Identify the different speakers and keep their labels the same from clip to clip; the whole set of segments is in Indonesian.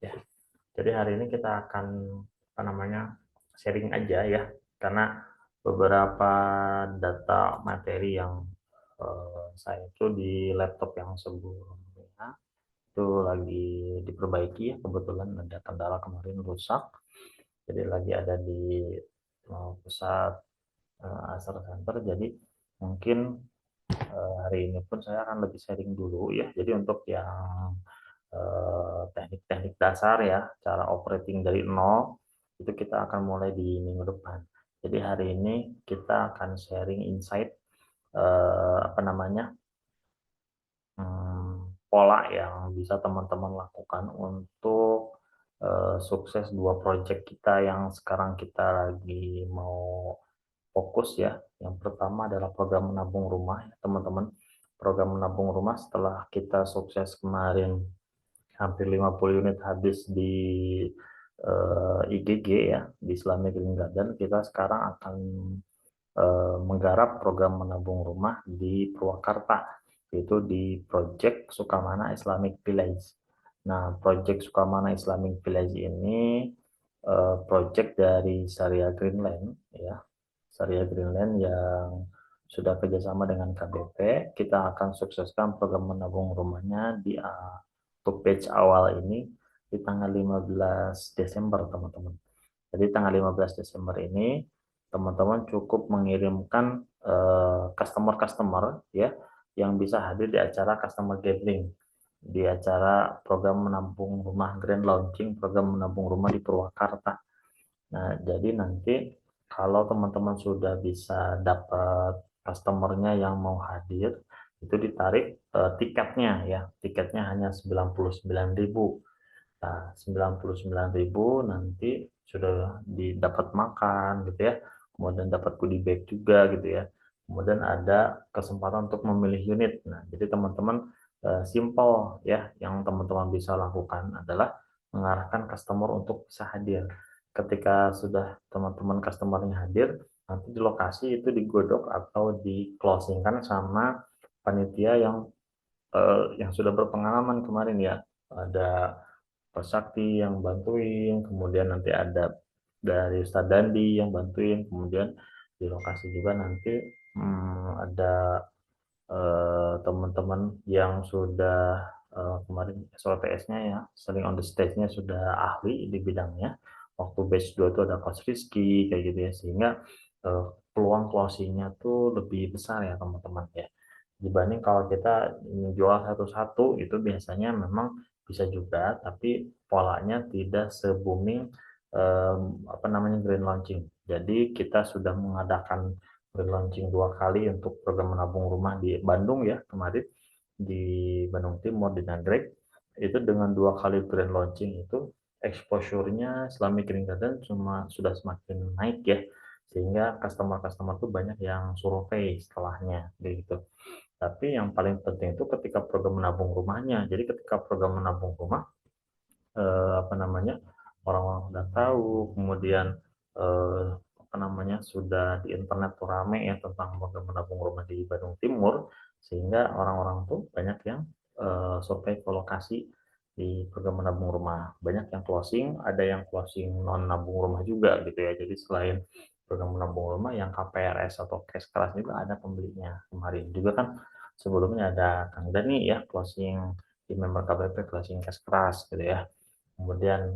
Speaker 1: Ya, jadi hari ini kita akan sharing aja ya, karena beberapa data materi yang saya itu di laptop yang sebelumnya itu lagi diperbaiki ya, kebetulan ada kendala kemarin rusak, jadi lagi ada di pusat Acer Center. Jadi mungkin hari ini pun saya akan lebih sharing dulu ya. Jadi untuk yang teknik-teknik dasar ya, cara operating dari nol itu kita akan mulai di minggu depan. Jadi hari ini kita akan sharing insight apa namanya pola yang bisa teman-teman lakukan untuk sukses dua project kita yang sekarang kita lagi mau fokus ya. Yang pertama adalah program menabung rumah ya teman-teman. Program menabung rumah setelah kita sukses kemarin hampir 50 unit habis di IGG ya, di Islamic Green Garden, kita sekarang akan menggarap program menabung rumah di Purwakarta, yaitu di Project Sukamana Islamic Village. Nah, Project Sukamana Islamic Village ini project dari Syariah Greenland ya, Syariah Greenland yang sudah kerjasama dengan KBP. Kita akan sukseskan program menabung rumahnya di untuk batch awal ini di tanggal 15 Desember teman-teman. Jadi tanggal 15 Desember ini teman-teman cukup mengirimkan customer-customer ya yang bisa hadir di acara customer gathering, di acara program menabung rumah grand launching program menabung rumah di Purwakarta. Nah, jadi nanti kalau teman-teman sudah bisa dapat customernya yang mau hadir, itu ditarik tiketnya ya. Tiketnya hanya 99.000. Nah, 99.000 nanti sudah didapat makan gitu ya. Kemudian dapat goodie bag juga gitu ya. Kemudian ada kesempatan untuk memilih unit. Nah, jadi teman-teman simple ya, yang teman-teman bisa lakukan adalah mengarahkan customer untuk bisa hadir. Ketika sudah teman-teman customernya hadir, nanti di lokasi itu digodok atau di closing kan sama panitia yang sudah berpengalaman kemarin ya. Ada Pak Sakti yang bantuin, kemudian nanti ada dari Ustadz Dandi yang bantuin, kemudian di lokasi juga nanti ada teman-teman yang sudah kemarin SOTS-nya ya, sering on the stage-nya sudah ahli di bidangnya. Waktu batch 2 itu ada Coach Rizky kayak gitu ya, sehingga peluang closing-nya tuh lebih besar ya teman-teman ya. Dibanding kalau kita jual satu-satu itu biasanya memang bisa juga, tapi polanya tidak se-booming grand launching. Jadi kita sudah mengadakan grand launching 2 kali untuk program menabung rumah di Bandung ya kemarin, di Bandung Timur di Nagrek. Itu dengan 2 kali grand launching itu exposure-nya Islamic Green Garden sudah semakin naik ya, sehingga customer-customer tuh banyak yang survei setelahnya gitu. Tapi yang paling penting itu ketika program menabung rumahnya. Jadi ketika program menabung rumah orang-orang sudah tahu, kemudian sudah di internet tuh rame ya tentang program menabung rumah di Bandung Timur, sehingga orang-orang tuh banyak yang survei ke lokasi di program menabung rumah. Banyak yang closing, ada yang closing non nabung rumah juga gitu ya. Jadi selain program menabung rumah yang KPRS atau cash keras juga ada pembelinya. Kemarin juga kan sebelumnya ada Kang Dani ya closing di member KBP closing cash keras gitu ya. Kemudian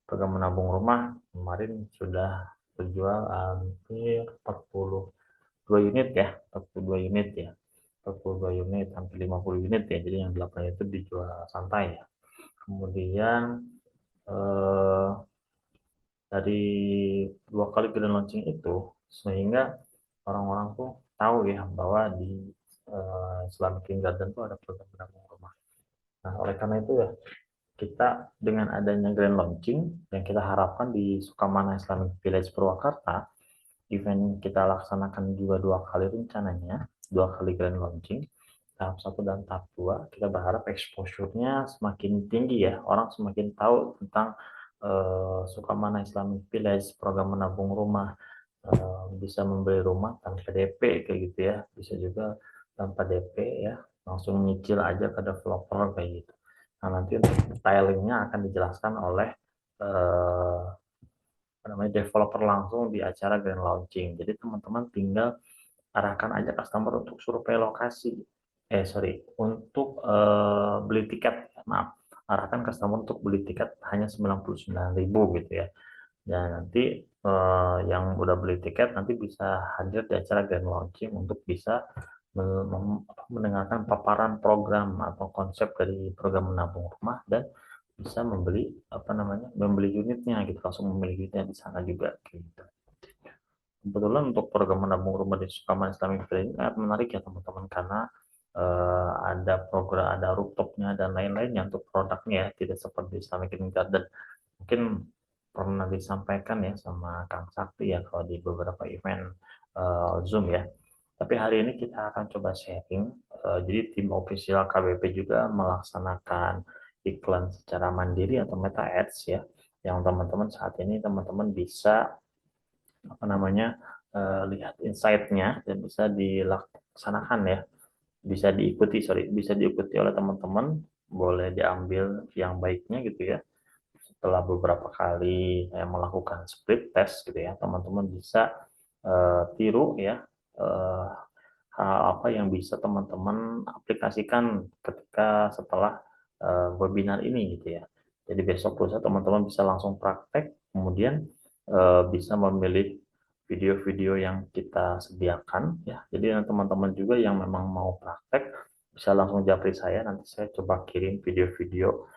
Speaker 1: program menabung rumah kemarin sudah terjual hampir 42 unit ya, 42 unit ya. 42 unit, hampir 50 unit ya. Jadi yang 8 itu dijual santai ya. Kemudian dari 2 kali grand launching itu sehingga orang-orang tuh tahu ya bahwa di Islamic King Garden tuh ada program menabung rumah. Nah, oleh karena itu ya kita dengan adanya grand launching yang kita harapkan di Sukamana Islamic Village Purwakarta, event kita laksanakan juga 2 kali rencananya, 2 kali grand launching, tahap 1 dan tahap 2. Kita berharap exposure-nya semakin tinggi ya, orang semakin tahu tentang Sukamana Islamic Village, program menabung rumah, bisa membeli rumah tanpa DP kayak gitu ya, bisa juga tanpa DP ya, langsung nyicil aja ke developer kayak gitu. Nah, nanti untuk detailingnya akan dijelaskan oleh developer langsung di acara grand launching. Jadi teman-teman tinggal arahkan aja customer untuk survei lokasi. Untuk beli tiket. Maaf, arahkan customer untuk beli tiket hanya 99.000 gitu ya. Dan nanti yang udah beli tiket nanti bisa hadir di acara grand launching untuk bisa mendengarkan paparan program atau konsep dari program menabung rumah dan bisa membeli unitnya gitu, langsung membeli unitnya di sana juga gitu. Kebetulan untuk program menabung rumah di Sukaman Islamic Village ini sangat menarik ya teman-teman, karena ada program, ada rooftopnya dan lain-lainnya untuk produknya ya, tidak seperti Islamic Garden. Mungkin pernah disampaikan ya sama Kang Sakti ya kalau di beberapa event Zoom ya. Tapi hari ini kita akan coba sharing. Jadi tim official KBP juga melaksanakan iklan secara mandiri atau meta ads ya, yang teman-teman saat ini teman-teman bisa lihat insight-nya dan bisa dilaksanakan ya, bisa diikuti oleh teman-teman, boleh diambil yang baiknya gitu ya. Setelah beberapa kali saya melakukan split test gitu ya, teman-teman bisa tiru ya, uh, hal apa yang bisa teman-teman aplikasikan ketika setelah webinar ini gitu ya. Jadi besok lusa teman-teman bisa langsung praktek, kemudian bisa memilih video-video yang kita sediakan ya. Jadi teman-teman juga yang memang mau praktek bisa langsung japri saya, nanti saya coba kirim video-video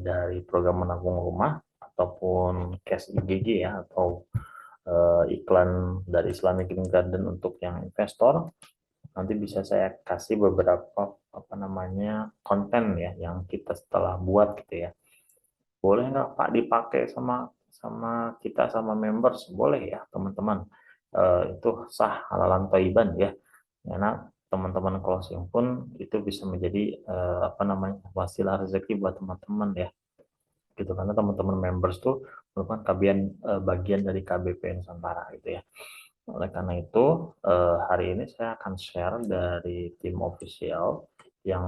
Speaker 1: dari program menabung rumah ataupun case IGG ya, atau iklan dari Islamic Garden untuk yang investor. Nanti bisa saya kasih beberapa konten ya yang kita setelah buat gitu ya. Boleh nggak Pak dipakai sama sama kita sama members? Boleh ya teman-teman. Itu sah, halalan thayyiban ya. Karena teman-teman closing pun itu bisa menjadi wasilah rezeki buat teman-teman ya. Gitu, karena teman-teman members tuh merupakan bagian dari KBP Nusantara gitu ya. Oleh karena itu, hari ini saya akan share dari tim official yang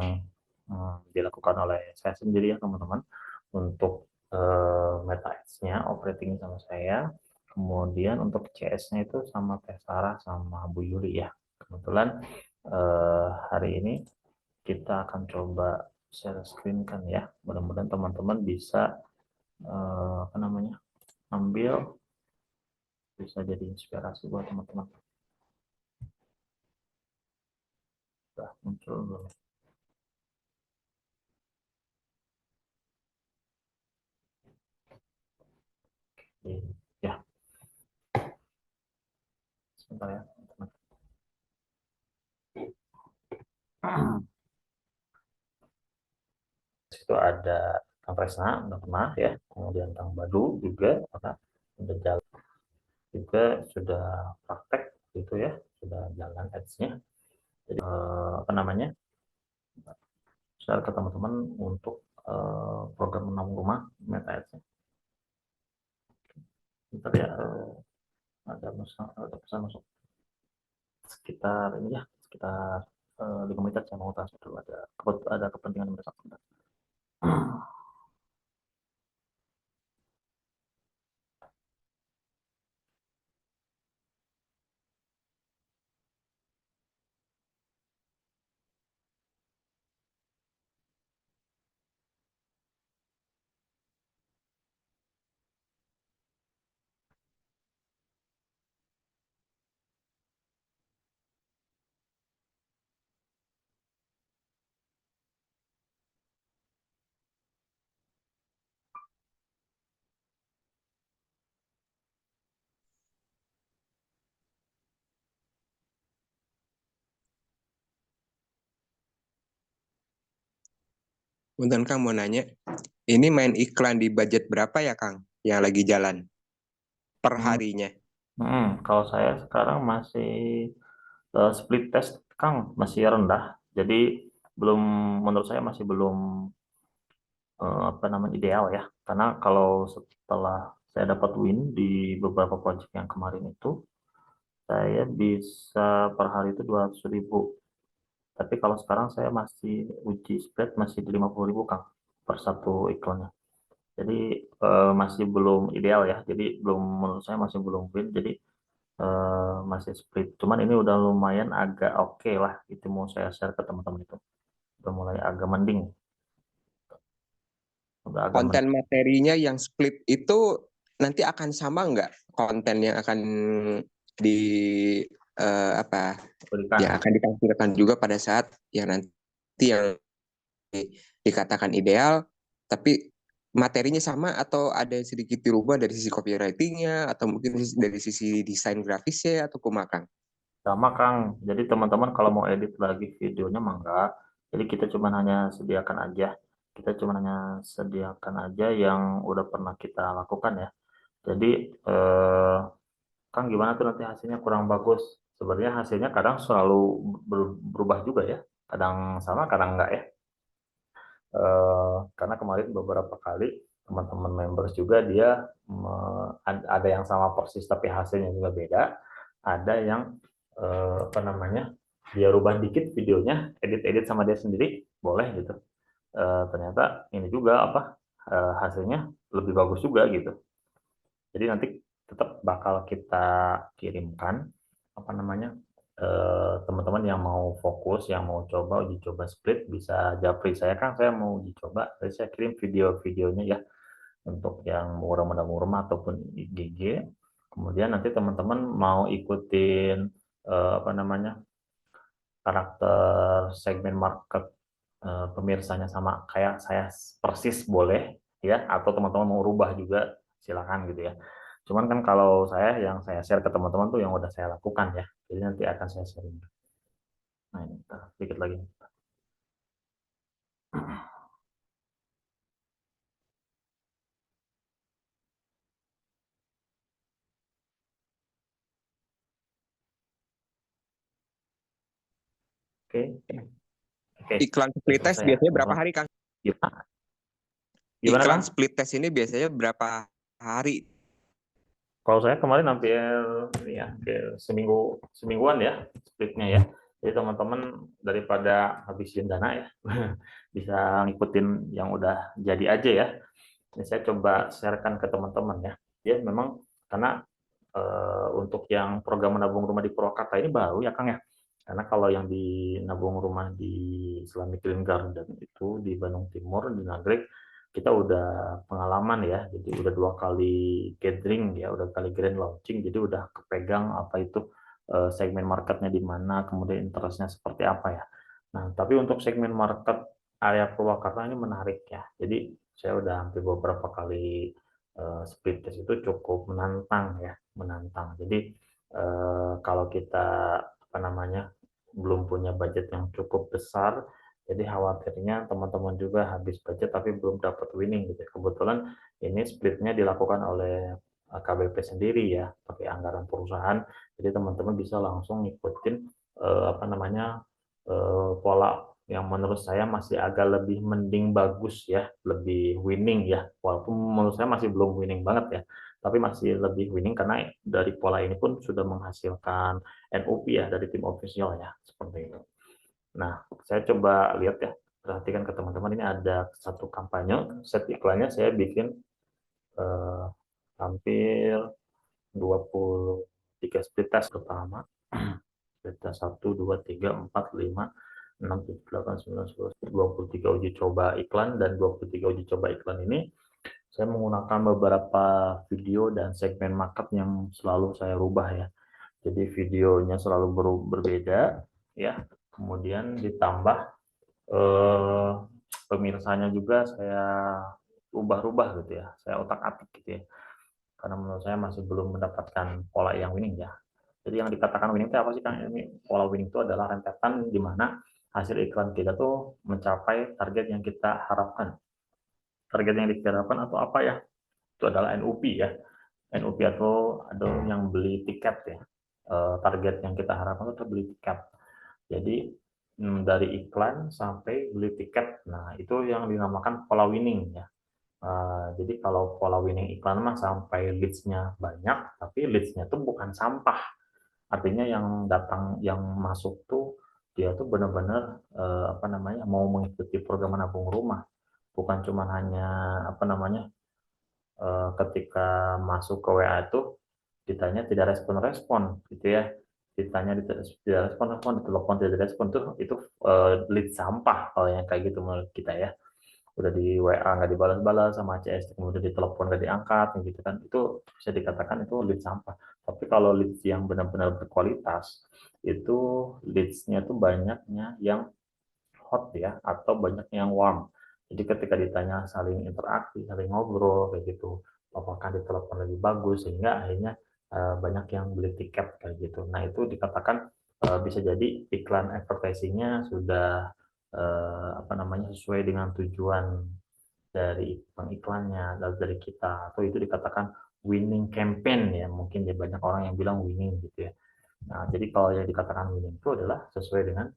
Speaker 1: dilakukan oleh saya sendiri ya teman-teman, untuk Meta Ads-nya operating sama saya, kemudian untuk CS-nya itu sama Teh Sarah sama Bu Yuli ya. Kebetulan hari ini kita akan coba share screen kan ya, mudah-mudahan teman-teman bisa ambil, bisa jadi inspirasi buat teman-teman. Sudah muncul belum? Ya, sebentar ya teman-teman. Situ ada Kang Resna, udah pernah ya, kemudian Kang Badu juga pernah, udah jalan juga, sudah praktek gitu ya, sudah jalan ads-nya. Jadi share ke teman-teman untuk program menabung rumah Meta Ads-nya. Bentar ya, ada pesan masuk sekitar ini ya, sekitar 5 menit saya mau transfer dulu, ada kepentingan yang besar.
Speaker 2: Punten Kang, mau nanya, ini main iklan di budget berapa ya Kang yang lagi jalan per harinya?
Speaker 1: Kalau saya sekarang masih split test Kang, masih rendah. Jadi belum, menurut saya masih belum ideal ya. Karena kalau setelah saya dapat win di beberapa project yang kemarin itu, saya bisa per hari itu 200.000. Tapi kalau sekarang saya masih uji spread masih di 50.000 Kang per satu iklannya. Jadi masih belum ideal ya. Jadi belum, menurut saya masih belum win. Jadi masih split. Cuman ini udah lumayan agak oke lah. Itu mau saya share ke teman-teman itu. Udah mulai agak mending. Udah agak
Speaker 2: Konten materinya yang split itu nanti akan sama nggak konten yang akan di apa
Speaker 1: memberikan.
Speaker 2: yang akan ditampilkan juga pada saat yang nanti yang dikatakan ideal, tapi materinya sama atau ada yang sedikit dirubah dari sisi copywritingnya atau mungkin dari sisi desain grafisnya atau kumakan?
Speaker 1: Sama Kang. Jadi teman-teman kalau mau edit lagi videonya mangga. Jadi kita cuma hanya sediakan aja. Kita cuma hanya sediakan aja yang udah pernah kita lakukan ya. Jadi Kang gimana tuh nanti hasilnya kurang bagus? Sebenarnya hasilnya kadang selalu berubah juga ya. Kadang sama, kadang enggak ya. Karena kemarin beberapa kali teman-teman members juga dia ada yang sama persis tapi hasilnya juga beda. Ada yang apa namanya, dia rubah dikit videonya, edit-edit sama dia sendiri, boleh gitu. Ternyata ini juga apa, hasilnya lebih bagus juga gitu. Jadi nanti tetap bakal kita kirimkan apa namanya, teman-teman yang mau fokus, yang mau coba uji coba split bisa japri saya, Kang saya mau uji coba, jadi saya kirim video-videonya ya untuk yang murah-murah ataupun IGG. Kemudian nanti teman-teman mau ikutin apa namanya, karakter segmen market pemirsanya sama kayak saya persis boleh ya, atau teman-teman mau rubah juga silakan gitu ya. Cuman kan kalau saya yang saya share ke teman-teman tuh yang udah saya lakukan ya, jadi nanti akan saya sharing. Nah ini sedikit lagi. Oke, oke,
Speaker 2: Iklan
Speaker 1: udah
Speaker 2: split test
Speaker 1: selesai ya
Speaker 2: biasanya berapa
Speaker 1: teman-teman.
Speaker 2: hari, Kang?
Speaker 1: Gimana? Gimana
Speaker 2: Iklan
Speaker 1: Kang?
Speaker 2: split test ini biasanya berapa hari?
Speaker 1: Kalau saya kemarin hampir ini ya, hampir semingguan ya splitnya ya. Jadi teman-teman daripada habisin dana ya, bisa ngikutin yang udah jadi aja ya. Ini saya coba sharekan ke teman-teman ya. Ya memang karena untuk yang program menabung rumah di Purwakarta ini baru ya Kang ya. Karena kalau yang di nabung rumah di Islamic Green Garden itu di Bandung Timur di Nagrek kita udah pengalaman ya. Jadi udah 2 kali gathering ya, udah kali grand launching. Jadi udah kepegang apa itu segmen marketnya di mana, kemudian interestnya seperti apa ya. Nah, tapi untuk segmen market area Purwakarta ini menarik ya. Jadi saya udah hampir beberapa kali split test itu cukup menantang ya, menantang. Jadi kalau kita apa namanya belum punya budget yang cukup besar, jadi khawatirnya teman-teman juga habis budget tapi belum dapat winning gitu. Kebetulan ini splitnya dilakukan oleh KBP sendiri ya, pakai anggaran perusahaan. Jadi teman-teman bisa langsung ngikutin apa namanya pola yang menurut saya masih agak lebih mending bagus ya, lebih winning ya. Walaupun menurut saya masih belum winning banget ya, tapi masih lebih winning karena dari pola ini pun sudah menghasilkan NUP ya dari tim official ya, seperti itu. Nah, saya coba lihat ya, perhatikan ke teman-teman ini ada satu kampanye, set iklannya saya bikin eh, hampir 23 split test pertama. Split test 1, 2, 3, 4, 5, 6, 7, 8, 9, 10, 23 uji coba iklan, dan 23 uji coba iklan ini saya menggunakan beberapa video dan segmen market yang selalu saya rubah ya. Jadi videonya selalu berbeda ya. Kemudian ditambah eh, pemirsanya juga saya ubah-ubah gitu ya. Saya otak-atik gitu ya. Karena menurut saya masih belum mendapatkan pola yang winning ya. Jadi yang dikatakan winning itu apa sih Kang? Ini pola winning itu adalah rentetan di mana hasil iklan kita tuh mencapai target yang kita harapkan. Target yang diharapkan atau apa ya? Itu adalah NUP ya. NUP atau ada yang beli tiket ya. Target yang kita harapkan itu beli tiket. Jadi dari iklan sampai beli tiket. Nah, itu yang dinamakan pola winning ya. Jadi kalau pola winning iklan mah sampai leads-nya banyak, tapi leads-nya tuh bukan sampah. Artinya yang datang, yang masuk tuh dia tuh benar-benar apa namanya, mau mengikuti program menabung rumah, bukan cuma hanya apa namanya, ketika masuk ke WA itu ditanya tidak respon-respon gitu ya, ditanya tidak respon-respon, ditelepon tidak respon, tuh itu lead sampah kalau yang kayak gitu menurut kita ya. Udah di WA nggak dibalas-balas sama CS, kemudian ditelepon nggak diangkat gitu kan, itu bisa dikatakan itu lead sampah. Tapi kalau leads yang benar-benar berkualitas, itu leads-nya tuh banyaknya yang hot ya, atau banyak yang warm. Jadi ketika ditanya saling interaksi, saling ngobrol kayak gitu, apakah ditelepon lebih bagus, sehingga akhirnya banyak yang beli tiket kayak gitu. Nah itu dikatakan bisa jadi iklan advertisingnya sudah apa namanya, sesuai dengan tujuan dari pengiklannya, dari kita, atau itu dikatakan winning campaign ya, mungkin ya banyak orang yang bilang winning gitu ya. Nah, jadi kalau yang dikatakan winning itu adalah sesuai dengan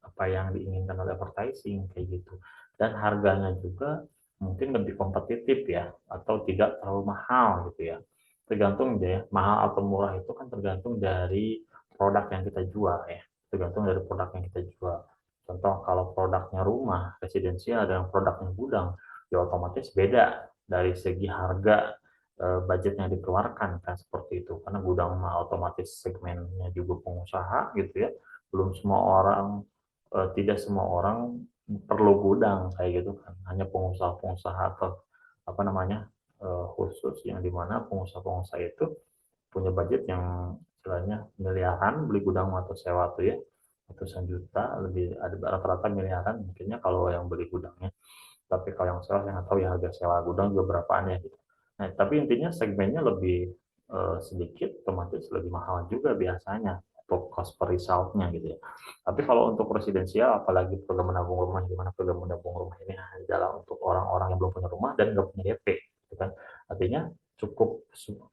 Speaker 1: apa yang diinginkan oleh advertising kayak gitu. Dan harganya juga mungkin lebih kompetitif ya, atau tidak terlalu mahal gitu ya. Tergantung ya, mahal atau murah itu kan tergantung dari produk yang kita jual ya. Tergantung dari produk yang kita jual. Contoh kalau produknya rumah residensial dan produknya gudang, ya otomatis beda dari segi harga, budget yang dikeluarkan kan, seperti itu. Karena gudang mah otomatis segmennya juga pengusaha gitu ya. Belum semua orang, tidak semua orang perlu gudang kayak gitu kan. Hanya pengusaha-pengusaha atau apa namanya, khusus yang dimana pengusaha-pengusaha itu punya budget yang istilahnya miliaran beli gudang atau sewa tuh ya, ratusan juta, lebih ada rata-rata miliaran mungkinnya kalau yang beli gudangnya. Tapi kalau yang sewa saya nggak tahu ya, harga sewa gudang juga berapaan ya gitu. Nah, tapi intinya segmennya lebih sedikit, otomatis lebih mahal juga biasanya untuk cost per result-nya gitu ya. Tapi kalau untuk residensial, apalagi program menabung rumah, di mana program menabung rumah ini adalah untuk orang-orang yang belum punya rumah dan nggak punya DP, gitu kan. Artinya cukup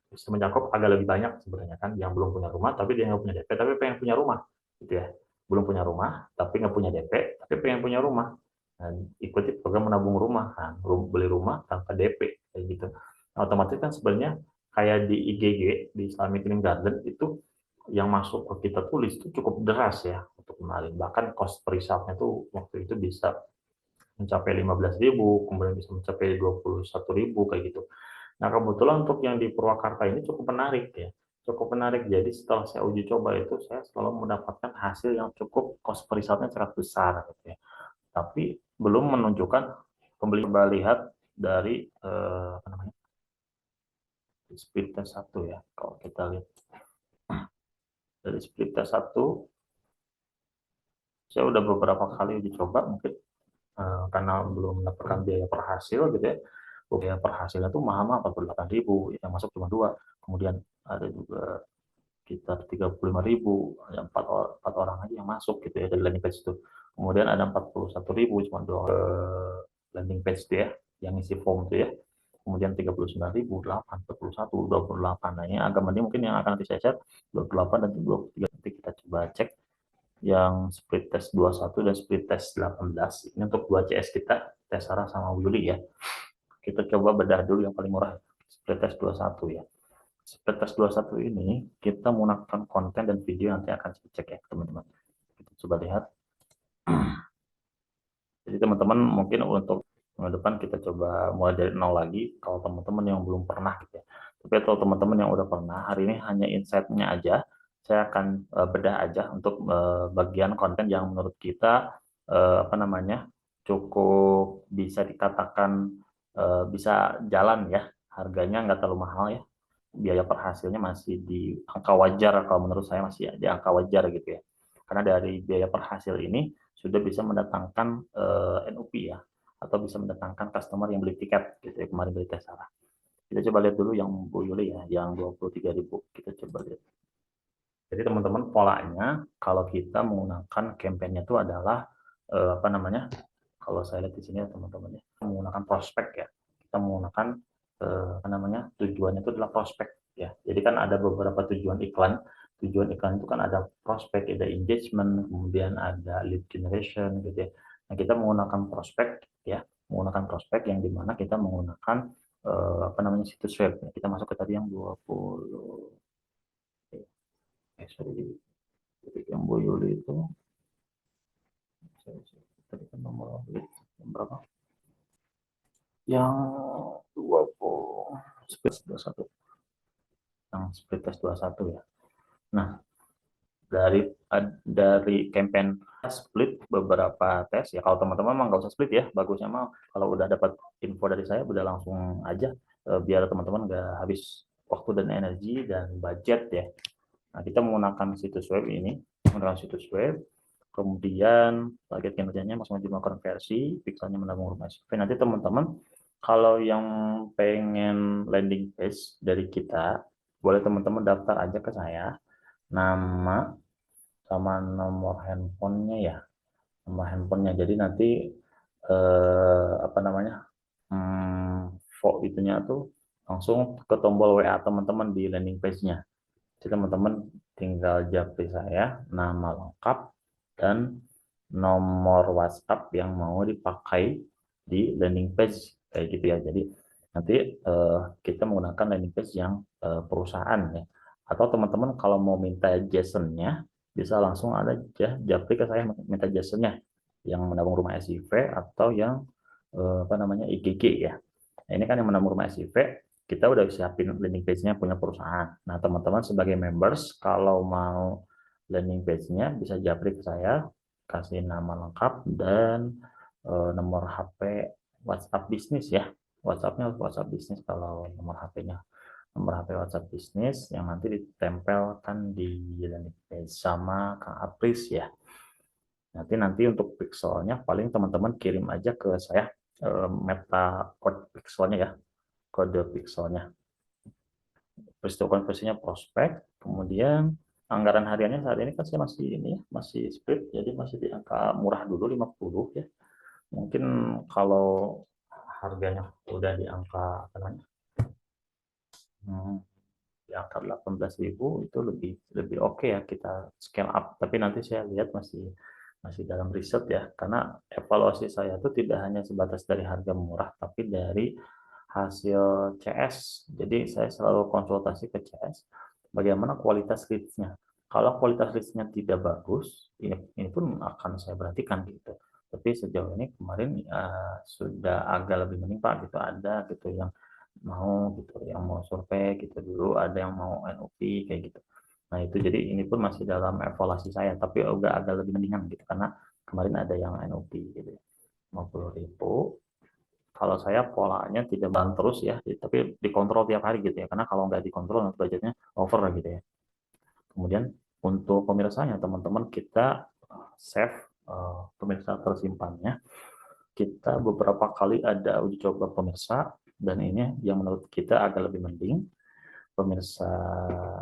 Speaker 1: bisa mencakup agak lebih banyak sebenarnya kan, yang belum punya rumah tapi dia nggak punya DP tapi pengen punya rumah, gitu ya. Belum punya rumah tapi nggak punya DP tapi pengen punya rumah. Nah, ikuti program menabung rumah kan, beli rumah tanpa DP kayak gitu. Nah, otomatis kan sebenarnya kayak di IGG, di Islamic Green Garden itu yang masuk ke kita tulis itu cukup deras ya untuk kemarin. Bahkan cost per result-nya tuh waktu itu bisa mencapai 15.000, kemudian bisa mencapai 21.000 kayak gitu. Nah, kebetulan untuk yang di Purwakarta ini cukup menarik ya. Cukup menarik. Jadi setelah saya uji coba itu saya selalu mendapatkan hasil yang cukup cost per result-nya sangat besar gitu ya. Tapi belum menunjukkan, pembeli coba lihat dari apa namanya, split test 1 ya. Kalau kita lihat dari split test 1, saya udah beberapa kali uji coba, mungkin karena belum mendapatkan biaya per hasil gitu ya. Biaya per hasilnya tuh mahal-mahal, 48.000, yang masuk cuma 2. Kemudian ada juga sekitar 35.000, ada 4 orang aja yang masuk gitu ya dari landing page itu. Kemudian ada 41.000 cuma 2 landing page itu ya, yang isi form itu ya. Kemudian 39.000, 8, 41, 28. Nah, ini agak mending mungkin yang akan nanti saya share 28 dan 23. Nanti kita coba cek yang split test 21 dan split test 18. Ini untuk 2 CS kita, tes Sarah sama Willy ya. Kita coba bedah dulu yang paling murah, split test 21 ya. Split test 21 ini kita menggunakan konten dan video, nanti akan saya cek ya teman-teman. Kita coba lihat. Jadi teman-teman mungkin untuk minggu depan kita coba mulai dari nol lagi kalau teman-teman yang belum pernah gitu ya. Tapi kalau teman-teman yang udah pernah, hari ini hanya insight-nya aja. Saya akan bedah aja untuk bagian konten yang menurut kita apa namanya, cukup bisa dikatakan bisa jalan ya. Harganya nggak terlalu mahal ya. Biaya per hasilnya masih di angka wajar, kalau menurut saya masih di angka wajar gitu ya. Karena dari biaya per hasil ini sudah bisa mendatangkan NUP ya, atau bisa mendatangkan customer yang beli tiket gitu ya, kemarin beli tes Sarah. Kita coba lihat dulu yang Bu Yuli ya, yang 23.000. Kita coba lihat. Jadi teman-teman, polanya kalau kita menggunakan kampanye itu adalah apa namanya? Kalau saya lihat di sini ya teman-teman ya, menggunakan prospek ya. Kita menggunakan apa namanya? Tujuannya itu adalah prospek ya. Jadi kan ada beberapa tujuan iklan. Tujuan iklan itu kan ada prospek, ada engagement, kemudian ada lead generation gitu ya. Nah, kita menggunakan prospek ya, menggunakan prospek yang dimana kita menggunakan apa namanya, situs web. Kita masuk ke tadi yang 20, sorry, yang Bu Yuli itu tadi kan nomor lead yang berapa? Yang 20 split 21. Yang split test 21 ya. Nah, dari campaign split beberapa tes ya, kalau teman-teman mah nggak usah split ya, bagusnya mah kalau udah dapat info dari saya udah langsung aja, biar teman-teman nggak habis waktu dan energi dan budget ya. Nah, kita menggunakan situs web ini, menggunakan situs web, kemudian target kinerjanya maksimal konversi, pixelnya menabung rumah SPP. Nanti teman-teman kalau yang pengen landing page dari kita, boleh teman-teman daftar aja ke saya, nama sama nomor handphonenya ya, nomor handphonenya. Jadi nanti apa namanya, itunya tuh langsung ke tombol WA teman-teman di landing page-nya. Jadi teman-teman tinggal japri saya, nama lengkap, dan nomor WhatsApp yang mau dipakai di landing page kayak gitu ya. Jadi nanti kita menggunakan landing page yang perusahaan ya. Atau teman-teman kalau mau minta JSON-nya bisa langsung ada japri ke saya minta JSON-nya yang menabung rumah SIV atau yang apa namanya IGG ya. Nah, ini kan yang menabung rumah SIV kita udah siapin landing page-nya punya perusahaan. Nah, teman-teman sebagai members kalau mau landing page-nya bisa japri ke saya, kasih nama lengkap dan nomor HP WhatsApp bisnis ya. WhatsApp-nya WhatsApp bisnis kalau nomor HP-nya. Nomor HP WhatsApp bisnis yang nanti ditempelkan di landing page sama Kang Apris ya. Nanti untuk pixelnya paling teman-teman kirim aja ke saya meta code pixelnya ya, kode pixelnya. Peristiwa konversinya prospek, kemudian anggaran hariannya saat ini kan saya masih ini ya, masih split, jadi masih di angka murah dulu 50 ya. Mungkin kalau harganya udah di angka apa namanya? Di angka 18.000 itu lebih lebih oke ya kita scale up. Tapi nanti saya lihat masih masih dalam riset ya, karena evaluasi saya itu tidak hanya sebatas dari harga murah, tapi dari hasil CS. Jadi saya selalu konsultasi ke CS, bagaimana kualitas leads-nya. Kalau kualitas leads-nya tidak bagus, ini pun akan saya berhentikan gitu. Tapi sejauh ini kemarin sudah agak lebih mending Pak, gitu ada gitu yang mau survei gitu dulu, ada yang mau NOP kayak gitu. Nah itu jadi ini pun masih dalam evaluasi saya, tapi udah agak lebih mendingan gitu karena kemarin ada yang NOP gitu ya, 50.000. Kalau saya polanya tidak ban terus ya, tapi dikontrol tiap hari gitu ya, karena kalau nggak dikontrol nanti budgetnya over gitu ya. Kemudian untuk pemirsanya teman-teman kita save pemirsa tersimpannya. Kita beberapa kali ada uji coba pemirsa dan ini yang menurut kita agak lebih mending. Pemirsa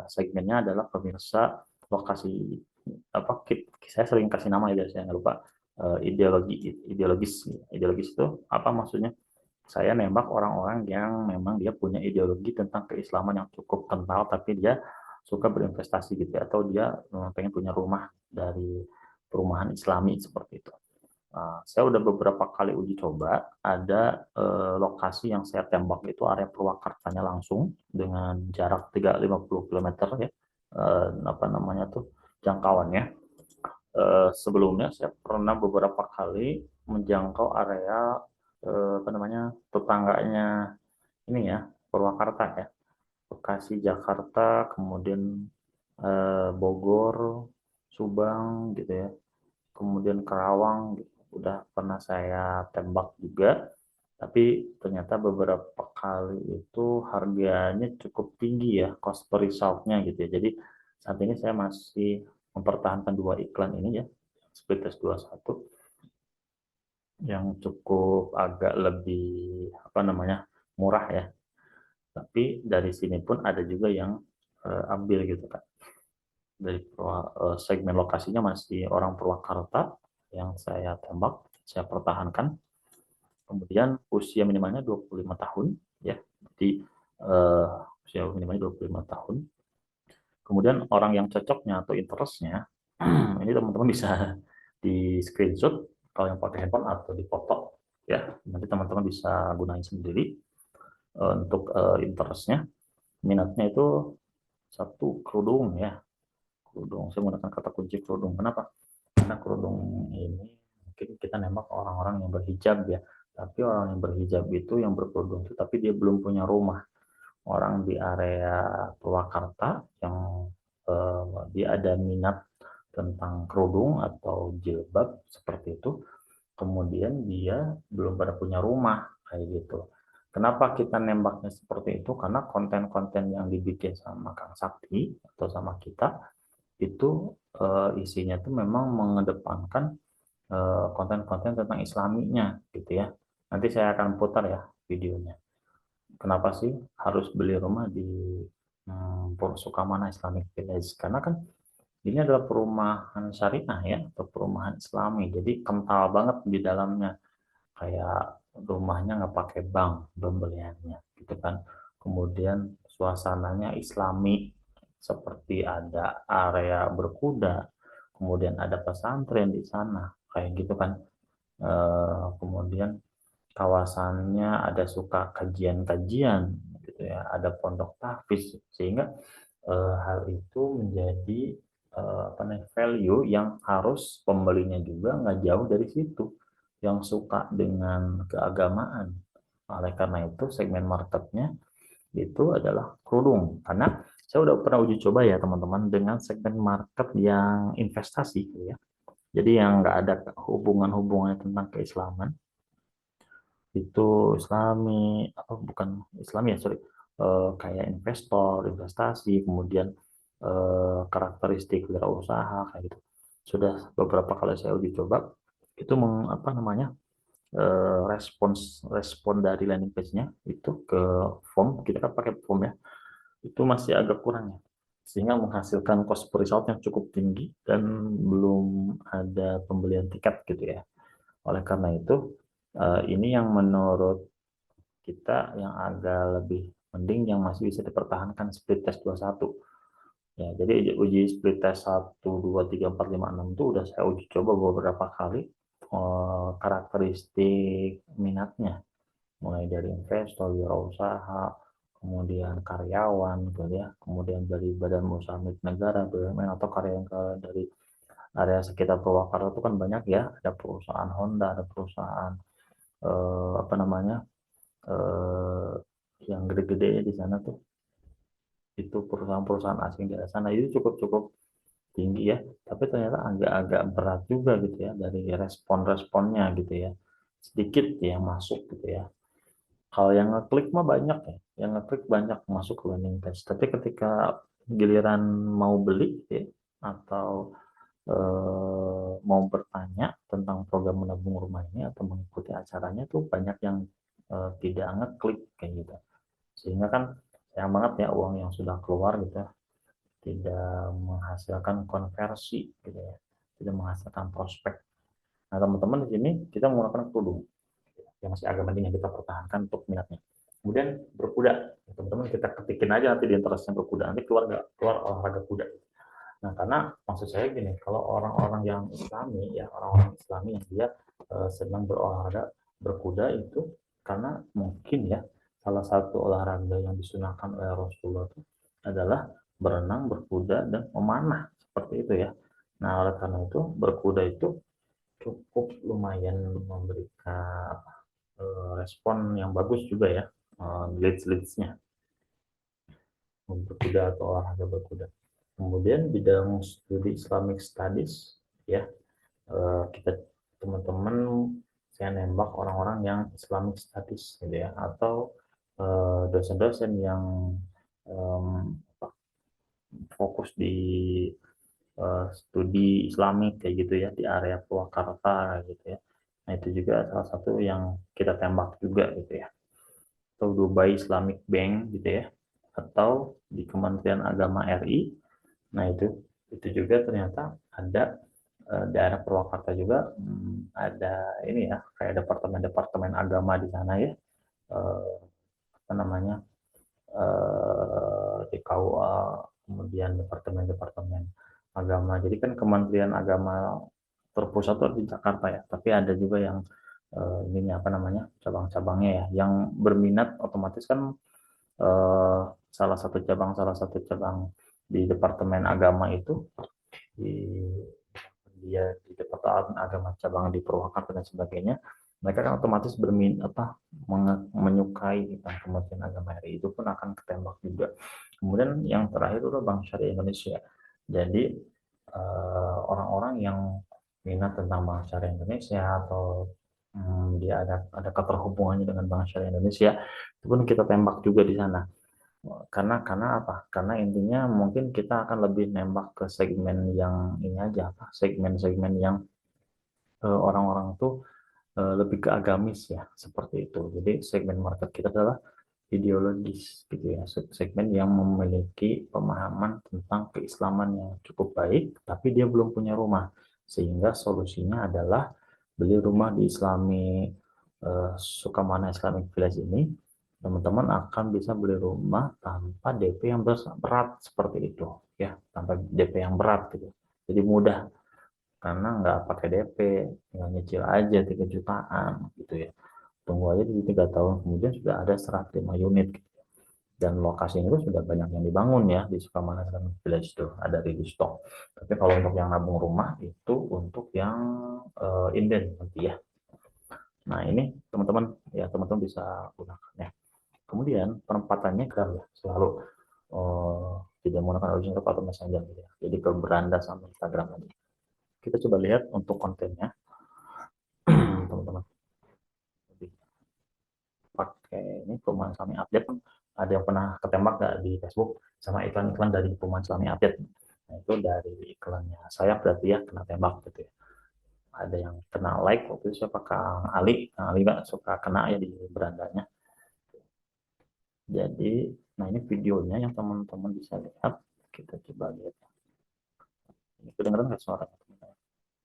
Speaker 1: segmennya adalah pemirsa lokasi apa, saya sering kasih nama ya, saya nggak lupa, ideologis itu apa maksudnya? Saya nembak orang-orang yang memang dia punya ideologi tentang keislaman yang cukup kental, tapi dia suka berinvestasi gitu ya, atau dia pengen punya rumah dari perumahan Islami seperti itu. Saya udah beberapa kali uji coba, ada lokasi yang saya tembak itu area Purwakartanya langsung dengan jarak 350 km ya, apa namanya tuh jangkauannya. Sebelumnya saya pernah beberapa kali menjangkau area apa namanya tetangganya ini ya, Purwakarta ya, Bekasi, Jakarta, kemudian Bogor, Subang gitu ya, kemudian Karawang gitu. Udah pernah saya tembak juga, tapi ternyata beberapa kali itu harganya cukup tinggi ya, cost per result-nya gitu ya. Jadi saat ini saya masih mempertahankan dua iklan ini ya, Split Test 21 yang cukup agak lebih apa namanya murah ya. Tapi dari sini pun ada juga yang ambil gitu kan. Dari segmen lokasinya masih orang Purwakarta yang saya tembak, saya pertahankan. Kemudian usia minimalnya 25 tahun ya. Jadi usia minimalnya 25 tahun. Kemudian orang yang cocoknya atau interestnya ini teman-teman bisa di screenshot kalau yang pakai handphone atau di foto ya. Nanti teman-teman bisa gunain sendiri untuk interestnya. Minatnya itu satu kerudung ya. Kerudung, saya menggunakan kata kunci kerudung. Kenapa? Karena kerudung ini mungkin kita nembak orang-orang yang berhijab ya, tapi orang yang berhijab itu yang berkerudung itu tapi dia belum punya rumah. Orang di area Purwakarta yang dia ada minat tentang kerudung atau jilbab seperti itu, kemudian dia belum pada punya rumah kayak gitu. Kenapa kita nembaknya seperti itu? Karena konten-konten yang dibikin sama Kang Sakti atau sama kita itu isinya tuh memang mengedepankan konten-konten tentang Islaminya gitu ya. Nanti saya akan putar ya videonya. Kenapa sih harus beli rumah di Sukamana Islamic Village? Karena kan ini adalah perumahan syariah ya, atau perumahan Islami. Jadi kental banget di dalamnya. Kayak rumahnya nggak pakai bank pembeliannya, gitu kan. Kemudian suasananya Islami, seperti ada area berkuda, kemudian ada pesantren di sana, kayak gitu kan. Kemudian kawasannya ada suka kajian-kajian, gitu ya, ada pondok tahfiz, sehingga hal itu menjadi apa namanya, value yang harus pembelinya juga nggak jauh dari situ, yang suka dengan keagamaan. Oleh karena itu segmen marketnya itu adalah kerudung. Karena saya udah pernah uji coba ya teman-teman dengan segmen market yang investasi gitu ya. Jadi yang nggak ada hubungan-hubungannya tentang keislaman, itu Islami apa bukan Islami ya, sorry, kayak investor, investasi, kemudian karakteristik wirausaha kayak gitu. Sudah beberapa kali saya uji coba, itu apa namanya, respon dari landing page-nya itu ke form, kita kan pakai form ya, itu masih agak kurang ya, sehingga menghasilkan cost per result yang cukup tinggi dan belum ada pembelian tiket gitu ya. Oleh karena itu ini yang menurut kita yang agak lebih mending yang masih bisa dipertahankan split test 21. Ya, jadi uji split test 1, 2, 3, 4, 5, 6 itu udah saya uji coba beberapa kali karakteristik minatnya, mulai dari investor, wirausaha, kemudian karyawan gitu ya, kemudian dari badan usaha milik negara, BUMN, atau karyawan dari area sekitar Purwakarta itu kan banyak ya, ada perusahaan Honda, ada perusahaan apa namanya, eh, yang gede-gede di sana tuh, itu perusahaan-perusahaan asing di sana itu cukup-cukup tinggi ya, tapi ternyata agak-agak berat juga gitu ya dari respon-responnya gitu ya, sedikit ya masuk gitu ya. Kalau yang ngeklik mah banyak ya, yang ngeklik banyak masuk ke landing page, tapi ketika giliran mau beli ya, atau mau bertanya tentang program menabung rumah ini atau mengikuti acaranya tuh banyak yang tidak ngeklik kayak gitu, sehingga kan sayang banget ya uang yang sudah keluar gitu ya, tidak menghasilkan konversi gitu ya, tidak menghasilkan prospek. Nah teman-teman di sini kita menggunakan kerudung yang masih agak penting yang kita pertahankan untuk minatnya. Kemudian berkuda, teman-teman kita ketikin aja nanti di interestnya berkuda, nanti keluar olahraga kuda. Nah karena maksud saya gini, kalau orang-orang yang Islami ya, orang-orang Islami yang dia sedang berolahraga berkuda itu karena mungkin ya salah satu olahraga yang disunahkan oleh Rasulullah itu adalah berenang, berkuda, dan memanah seperti itu ya. Nah oleh karena itu berkuda itu cukup lumayan memberikan respon yang bagus juga ya, leads-leadsnya berkuda atau olahraga berkuda. Kemudian bidang studi Islamic Studies ya, kita teman-teman saya nembak orang-orang yang Islamic Studies gitu ya, atau dosen-dosen yang fokus di studi Islamik kayak gitu ya di area Purwakarta gitu ya. Nah itu juga salah satu yang kita tembak juga gitu ya. Atau Dubai Islamic Bank gitu ya, atau di Kementerian Agama RI. Nah itu juga ternyata ada daerah Purwakarta juga, ada ini ya kayak departemen-departemen agama di sana ya, apa namanya, DKUA, kemudian departemen-departemen agama. Jadi kan Kementerian Agama terpusat tuh di Jakarta ya, tapi ada juga yang ini apa namanya cabang-cabangnya ya, yang berminat otomatis kan salah satu cabang di Departemen Agama itu di dia di Departemen Agama cabang di Purwakarta dan sebagainya, mereka kan otomatis menyukai tentang Kementerian Agama RI, itu pun akan ketembak juga. Kemudian yang terakhir itu Bank Syariah Indonesia. Jadi orang-orang yang minat tentang Bank Syariah Indonesia atau dia ada keterhubungannya dengan Bank Syariah Indonesia, itu pun kita tembak juga di sana. Karena apa? Karena intinya mungkin kita akan lebih nembak ke segmen yang ini aja, segmen-segmen yang orang-orang tuh lebih ke agamis ya, seperti itu. Jadi segmen market kita adalah ideologis gitu ya, segmen yang memiliki pemahaman tentang keislaman yang cukup baik, tapi dia belum punya rumah, sehingga solusinya adalah beli rumah di Islami Sukamana Islamic Village ini. Teman-teman akan bisa beli rumah tanpa DP yang berat seperti itu ya, tanpa DP yang berat gitu. Jadi mudah karena nggak pakai DP, nggak nyicil aja 3 jutaan gitu ya. Tunggu aja di 3 tahun kemudian sudah ada 105 unit gitu. Dan lokasinya itu sudah banyak yang dibangun ya di Sukamana Islamic Village itu ada ready stock. Tapi kalau untuk yang nabung rumah itu untuk yang inden nanti ya. Nah ini teman-teman bisa gunakan ya. Kemudian penempatannya kan ya selalu tidak menggunakan original atau messenger gitu ya. Jadi ke beranda sama Instagram aja. Kita coba lihat untuk kontennya, teman-teman. Pakai ini Perumahan Islami Update. Ada yang pernah ketembak nggak di Facebook sama iklan-iklan dari Perumahan Islami Update? Nah itu dari iklannya saya berarti ya kena tembak gitu ya. Ada yang kena like waktu itu siapa Kang Ali, Kang Ali nggak suka kena ya di berandanya. Jadi, nah ini videonya yang teman-teman bisa lihat. Kita coba lihat. Ini kedengeran nggak suaranya?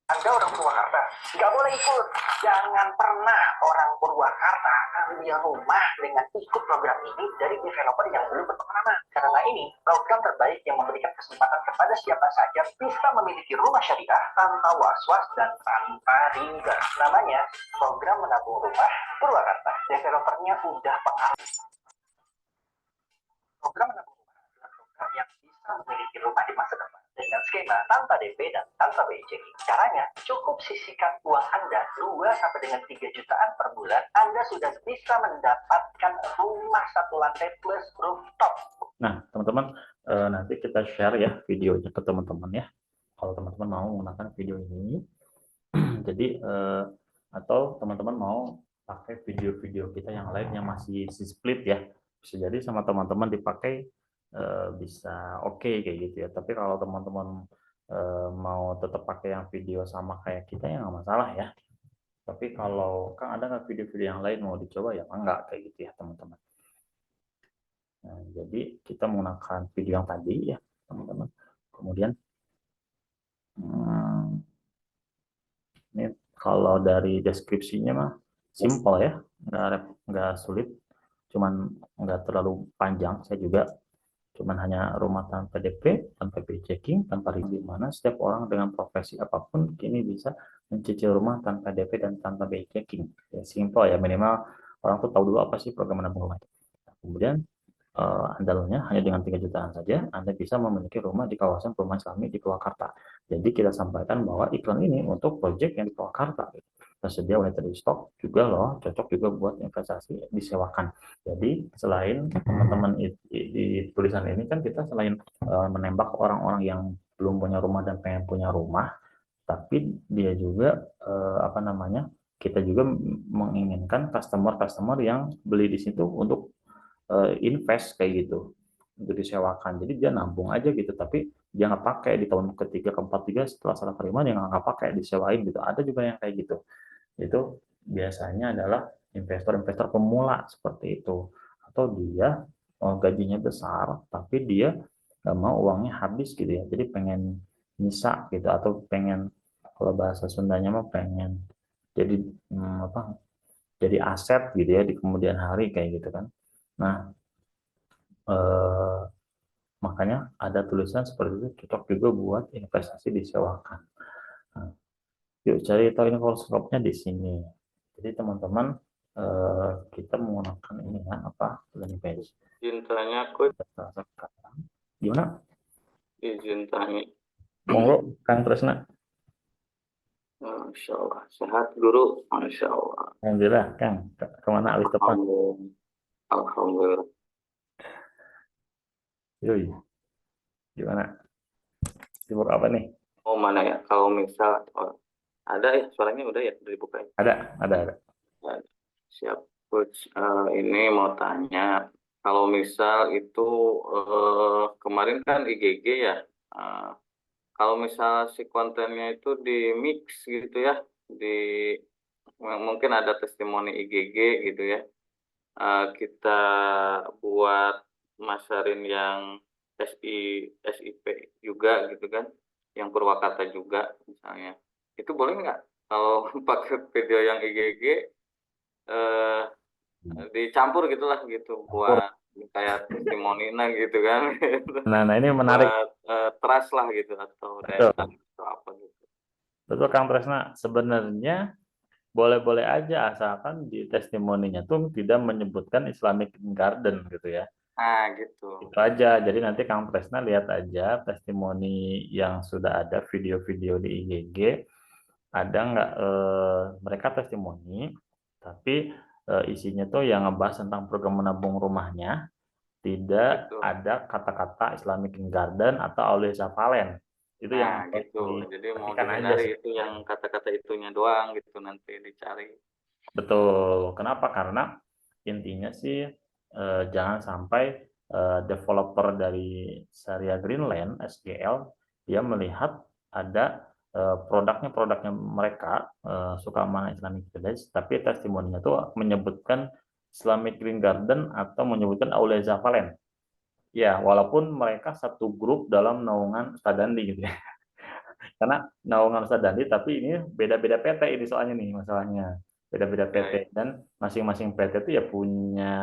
Speaker 3: Anda orang Purwakarta, nggak boleh ikut. Jangan pernah orang Purwakarta ambil rumah dengan ikut program ini dari developer yang belum berpengalaman. Karena ini program terbaik yang memberikan kesempatan kepada siapa saja bisa memiliki rumah syariah tanpa was-was dan tanpa riba. Namanya Program Menabung Rumah Purwakarta. Developernya udah pengalaman. Program menabung rumah adalah program yang bisa memiliki rumah di masa depan dengan skema tanpa DP dan tanpa BI checking. Caranya, cukup sisihkan uang Anda 2 sampai dengan 3 jutaan per bulan, Anda sudah bisa mendapatkan rumah 1 lantai plus rooftop.
Speaker 1: Nah, teman-teman, nanti kita share ya videonya ke teman-teman ya. Kalau teman-teman mau menggunakan video ini, jadi atau teman-teman mau pakai video-video kita yang lain yang masih split ya, bisa jadi sama teman-teman dipakai bisa oke kayak gitu ya. Tapi kalau teman-teman mau tetap pakai yang video sama kayak kita ya nggak masalah ya. Tapi kalau kan ada nggak video-video yang lain mau dicoba ya enggak kayak gitu ya teman-teman. Nah, jadi kita menggunakan video yang tadi ya teman-teman. Kemudian ini kalau dari deskripsinya mah simple ya, nggak sulit, cuman nggak terlalu panjang. Saya juga cuman hanya rumah tanpa DP, tanpa BI checking, tanpa riba, di mana setiap orang dengan profesi apapun kini bisa mencicil rumah tanpa DP dan tanpa BI checking. Ya, simple ya, minimal orang tuh tahu dulu apa sih program menabung rumah. Kemudian andalnya hanya dengan 3 jutaan saja Anda bisa memiliki rumah di kawasan perumahan Islami di Purwakarta. Jadi kita sampaikan bahwa iklan ini untuk proyek yang di Purwakarta. Tersedia unit di stok juga loh, cocok juga buat investasi disewakan. Jadi selain teman-teman di tulisan ini kan kita selain menembak orang-orang yang belum punya rumah dan pengen punya rumah, tapi dia juga apa namanya? Kita juga menginginkan customer-customer yang beli di situ untuk invest kayak gitu untuk disewakan. Jadi dia nabung aja gitu, tapi dia nggak pakai di tahun ketiga keempat tiga setelah salah terima dia nggak pakai disewain gitu. Ada juga yang kayak gitu. Itu biasanya adalah investor-investor pemula seperti itu. Atau dia gajinya besar, tapi dia nggak mau uangnya habis gitu ya. Jadi pengen nyisa gitu atau pengen kalau bahasa Sundanya mah pengen jadi apa? Jadi aset gitu ya di kemudian hari kayak gitu kan. Nah, eh, makanya ada tulisan seperti itu cocok juga buat investasi disewakan. Nah, yuk cari tahu infografisnya di sini. Jadi teman-teman kita menggunakan ini ya apa landing page.
Speaker 4: Izin tanya aku,
Speaker 1: Gimana?
Speaker 4: izin tanya.
Speaker 1: Monggo Kang Tresna.
Speaker 4: Sehat guru, Masya Allah.
Speaker 1: Alhamdulillah, Kang. Kemana habis telepon?
Speaker 4: Alhamdulillah.
Speaker 1: Yoi, gimana? Sibuk apa nih?
Speaker 4: Oh mana ya? Kalau misal ada ya suaranya udah ya dibuka ya.
Speaker 1: Ada.
Speaker 4: Siap, Coach. Ini mau tanya, kalau misal itu kemarin kan IGG ya. Eh, Kalau misal si kontennya itu di mix gitu ya, mungkin ada testimoni IGG gitu ya. Kita buat masarin yang SIP juga gitu kan, yang Purwakarta juga misalnya. Itu boleh nggak kalau pakai video yang IGG eh, dicampur gitulah gitu buat kayak testimoni gitu kan.
Speaker 1: Nah, ini menarik.
Speaker 4: Buat trust lah gitu atau
Speaker 1: Betul.
Speaker 4: daya tarik atau apa gitu.
Speaker 1: Betul, Kang Tresna. Sebenarnya boleh-boleh aja asalkan di testimoninya tuh tidak menyebutkan Islamic Garden gitu ya.
Speaker 4: Nah gitu.
Speaker 1: Itu aja. Jadi nanti Kang Tresna lihat aja testimoni yang sudah ada video-video di IGG, ada nggak mereka testimoni, tapi isinya tuh yang ngebahas tentang program menabung rumahnya, tidak
Speaker 4: Gitu.
Speaker 1: ada kata-kata Islamic Garden atau Aulia Valen. Itu
Speaker 4: Nah
Speaker 1: yang
Speaker 4: gitu. Jadi mau
Speaker 1: diperhatikan aja sih.
Speaker 4: dihindari itu yang kata-kata itunya doang gitu nanti dicari.
Speaker 1: Betul. Kenapa? Karena intinya sih jangan sampai developer dari Sharia Greenland SGL dia melihat ada produknya mereka Sukamana Islamic Village, tapi testimoninya tuh menyebutkan Islamic Green Garden atau menyebutkan Aulia Valen. Ya, walaupun mereka satu grup dalam naungan Ustadz Dandi gitu ya. Karena naungan Ustadz Dandi, tapi ini beda-beda PT ini soalnya nih masalahnya. Beda-beda PT
Speaker 4: Ya,
Speaker 1: dan masing-masing PT itu ya punya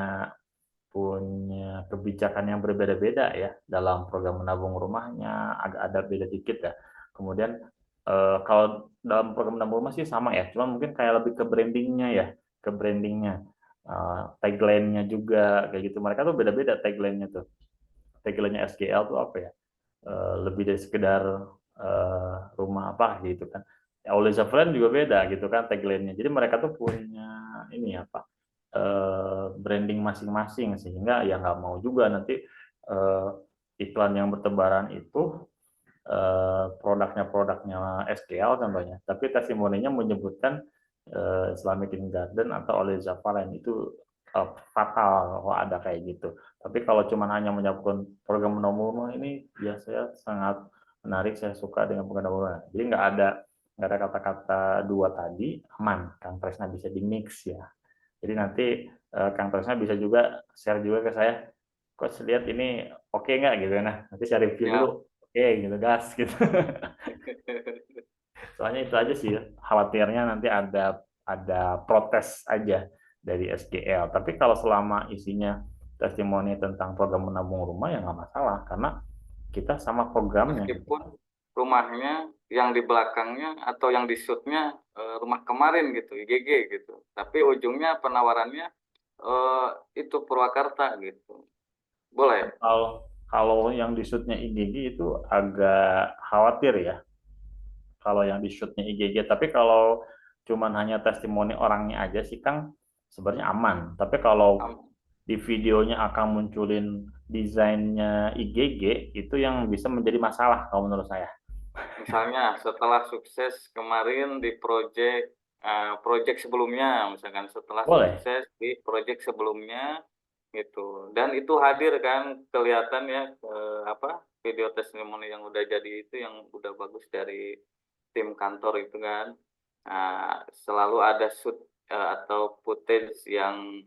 Speaker 1: punya kebijakan yang berbeda-beda ya dalam program menabung rumahnya, agak ada beda dikit ya. Kemudian kalau dalam program menabung rumah sih sama ya, cuma mungkin kayak lebih ke brandingnya ya, ke brandingnya, tagline-nya juga kayak gitu. Mereka tuh beda-beda tagline-nya tuh. Tagline-nya SGL tuh apa ya? Lebih dari sekedar rumah apa gitu kan. Oleh Zafran juga beda gitu kan tagline-nya. Jadi mereka tuh punya ini apa branding masing-masing sehingga ya nggak mau juga nanti iklan yang bertebaran itu produknya SKL contohnya, tapi testimoninya menyebutkan Islamic Garden atau oleh Zafran itu fatal kalau ada kayak gitu. Tapi kalau cuma hanya menyebutkan program nomor ini biasanya sangat menarik, saya suka dengan program. Jadi nggak ada kata-kata dua tadi, aman. Kang Tresna bisa di mix ya. Jadi nanti Kang Tresna bisa juga share juga ke saya, Coach lihat ini oke nggak gitu nah. Nanti saya review
Speaker 4: ya.
Speaker 1: dulu, oke gitu gas gitu. Soalnya itu aja sih khawatirnya nanti ada protes aja dari SGL. Tapi kalau selama isinya testimoni tentang program menabung rumah ya nggak masalah karena kita sama programnya.
Speaker 4: Meskipun rumahnya yang di belakangnya atau yang di shootnya rumah kemarin gitu, IGG gitu. Tapi ujungnya penawarannya itu Purwakarta gitu. Boleh?
Speaker 1: Kalau yang di shootnya IGG itu agak khawatir ya. Kalau yang di shootnya IGG, tapi kalau cuman hanya testimoni orangnya aja sih Kang sebenarnya aman. Tapi kalau di videonya akan munculin desainnya IGG itu yang bisa menjadi masalah kalau menurut saya.
Speaker 4: Misalnya setelah sukses kemarin di project sebelumnya, misalkan setelah
Speaker 1: Boleh.
Speaker 4: sukses di project sebelumnya gitu, dan itu hadir kan kelihatan ya video testimoni yang udah jadi itu yang udah bagus dari tim kantor itu kan. Nah, selalu ada shoot atau footage yang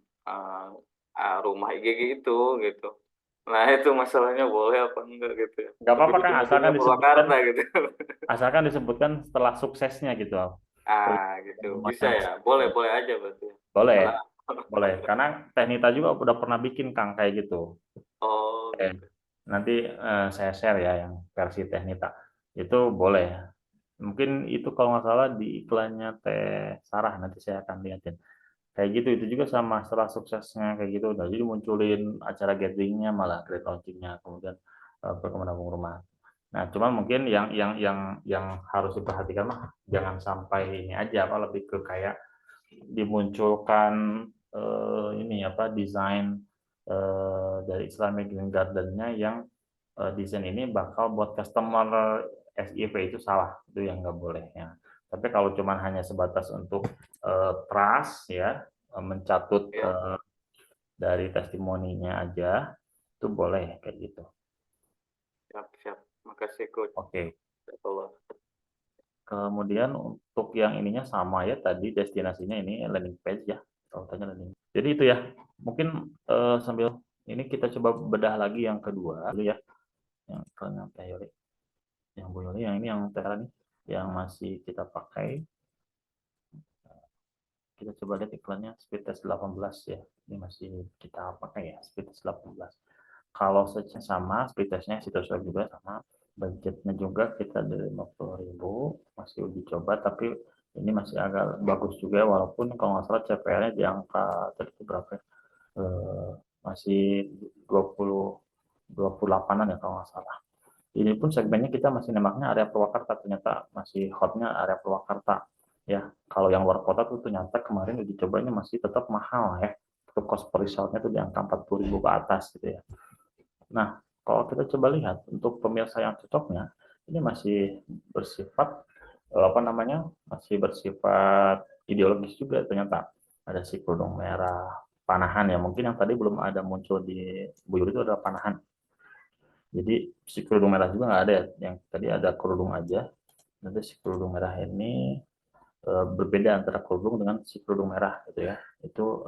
Speaker 4: rumah IGG itu gitu. Nah itu masalahnya boleh apa enggak gitu ya.
Speaker 1: Nggak
Speaker 4: Tapi
Speaker 1: apa-apa Kang,
Speaker 4: ujung-ujungnya Purwakarta gitu.
Speaker 1: asalkan disebutkan setelah suksesnya gitu.
Speaker 4: Gitu. Bisa ya. Boleh aja berarti.
Speaker 1: Boleh,
Speaker 4: Masalah.
Speaker 1: boleh. Karena Teknita juga udah pernah bikin Kang kayak gitu.
Speaker 4: Oh, gitu.
Speaker 1: Nanti saya share ya yang versi Teknita. Itu boleh. Mungkin itu kalau nggak salah di iklannya Teh Sarah, nanti saya akan lihatin. Kayak gitu, itu juga sama setelah suksesnya kayak gitu. Udah jadi munculin acara gatheringnya malah grand launchingnya, kemudian perkembangan rumah. Nah, cuman mungkin yang harus diperhatikan mah jangan sampai ini aja, apa lebih ke kayak dimunculkan ini apa desain dari Islamic Green Garden-nya yang desain ini bakal buat customer SIV itu salah, itu yang nggak boleh ya. Tapi kalau cuman hanya sebatas untuk trust ya, mencatut dari testimoninya aja, itu boleh kayak gitu.
Speaker 4: Siap. Makasih Coach.
Speaker 1: Oke.
Speaker 4: Allah.
Speaker 1: Kemudian untuk yang ininya sama ya, tadi destinasinya ini landing page ya, tautannya landing. Jadi itu ya, mungkin sambil ini kita coba bedah lagi yang kedua dulu ya, yang Teh Yoli, yang Bu Yoli, yang ini yang Teh nih, yang masih kita pakai. Kita coba lihat iklannya speed test 18 ya, ini masih kita pakai ya speed test 18. Kalau search sama speed testnya situs web juga sama, budgetnya juga kita dari 50.000 masih uji coba, tapi ini masih agak bagus juga walaupun kalau nggak salah CPR-nya di angka tadi berapa ya? Masih 28-an ya kalau nggak salah. Ini pun segmennya kita masih nembaknya area Purwakarta, ternyata masih hotnya area Purwakarta ya. Kalau yang luar kota tuh ternyata kemarin uji cobanya masih tetap mahal ya, untuk cost per result-nya tuh di angka 40.000 ke atas gitu ya. Nah, kalau kita coba lihat untuk pemirsa yang cocoknya, ini masih bersifat apa namanya, masih bersifat ideologis juga ternyata. Ada si kerudung merah panahan ya, mungkin yang tadi belum ada muncul di Bu Yuri itu ada panahan. Jadi si kerudung merah juga nggak ada ya, yang tadi ada kerudung aja. Nanti si kerudung merah ini berbeda antara kerudung dengan si kerudung merah gitu ya. Itu